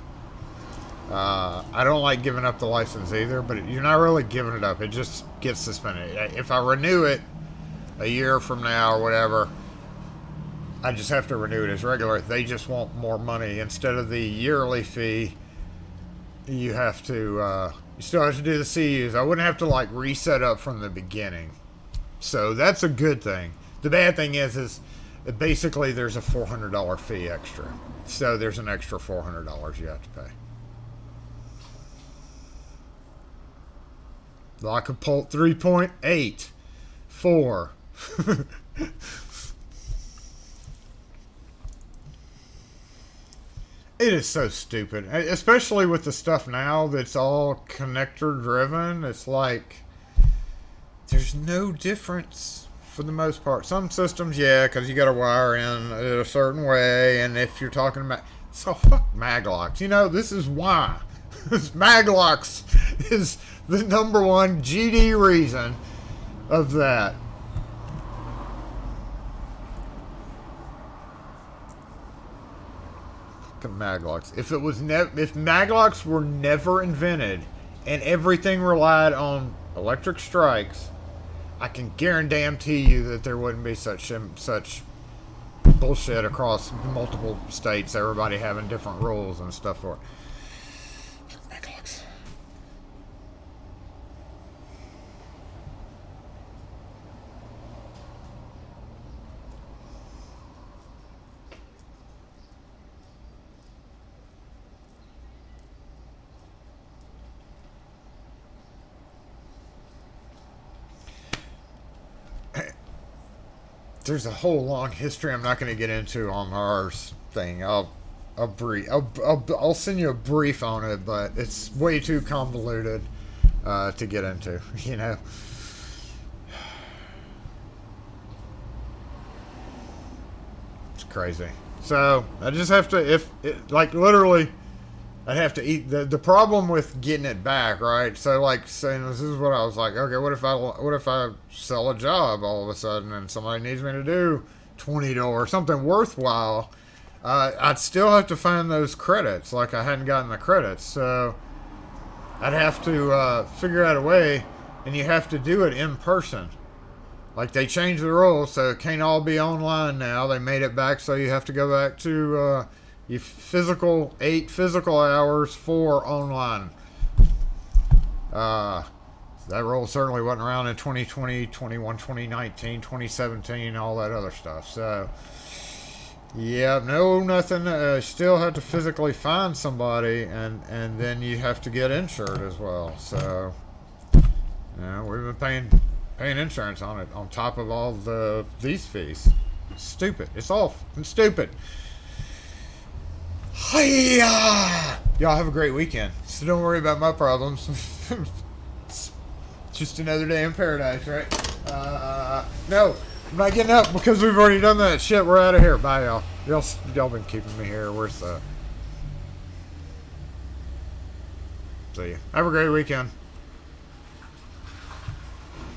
I don't like giving up the license either, but you're not really giving it up. It just gets suspended. If I renew it a year from now or whatever, I just have to renew it as regular. They just want more money. Instead of the yearly fee, you have to, you still have to do the CUs. I wouldn't have to like reset up from the beginning. So that's a good thing. The bad thing is basically there's a $400 fee extra. So there's an extra $400 you have to pay. Lockapult 3.8. 4. It is so stupid. Especially with the stuff now that's all connector driven. It's like there's no difference for the most part. Some systems, yeah, because you got to wire in a certain way. And if you're talking about, so fuck maglocks. You know, this is why. Maglocks is the number one GD reason of that. Fucking maglocks. If maglocks were never invented and everything relied on electric strikes, I can guarantee you that there wouldn't be such bullshit across multiple states. Everybody having different rules and stuff for it. There's a whole long history I'm not going to get into on ours thing. I'll send you a brief on it, but it's way too convoluted to get into. You know. It's crazy. So I just have to, literally, I'd have to eat the problem with getting it back, right? So like saying this is what I was like, okay, what if I sell a job all of a sudden and somebody needs me to do 20 or something worthwhile? I'd still have to find those credits, like I hadn't gotten the credits, so I'd have to figure out a way, and you have to do it in person. Like they changed the rules, so it can't all be online now. They made it back so you have to go back to 8 physical hours for online. That rule certainly wasn't around in 2020, 21, 2019, 2017, all that other stuff. So, yeah, nothing. Still have to physically find somebody, and then you have to get insured as well. So, we've been paying insurance on it on top of all these fees. Stupid. It's all stupid. Hiya! Y'all have a great weekend. So don't worry about my problems. It's just another day in paradise, right? No, I'm not getting up because we've already done that shit. We're out of here. Bye, y'all. Y'all been keeping me here. Where's the... See ya. Have a great weekend.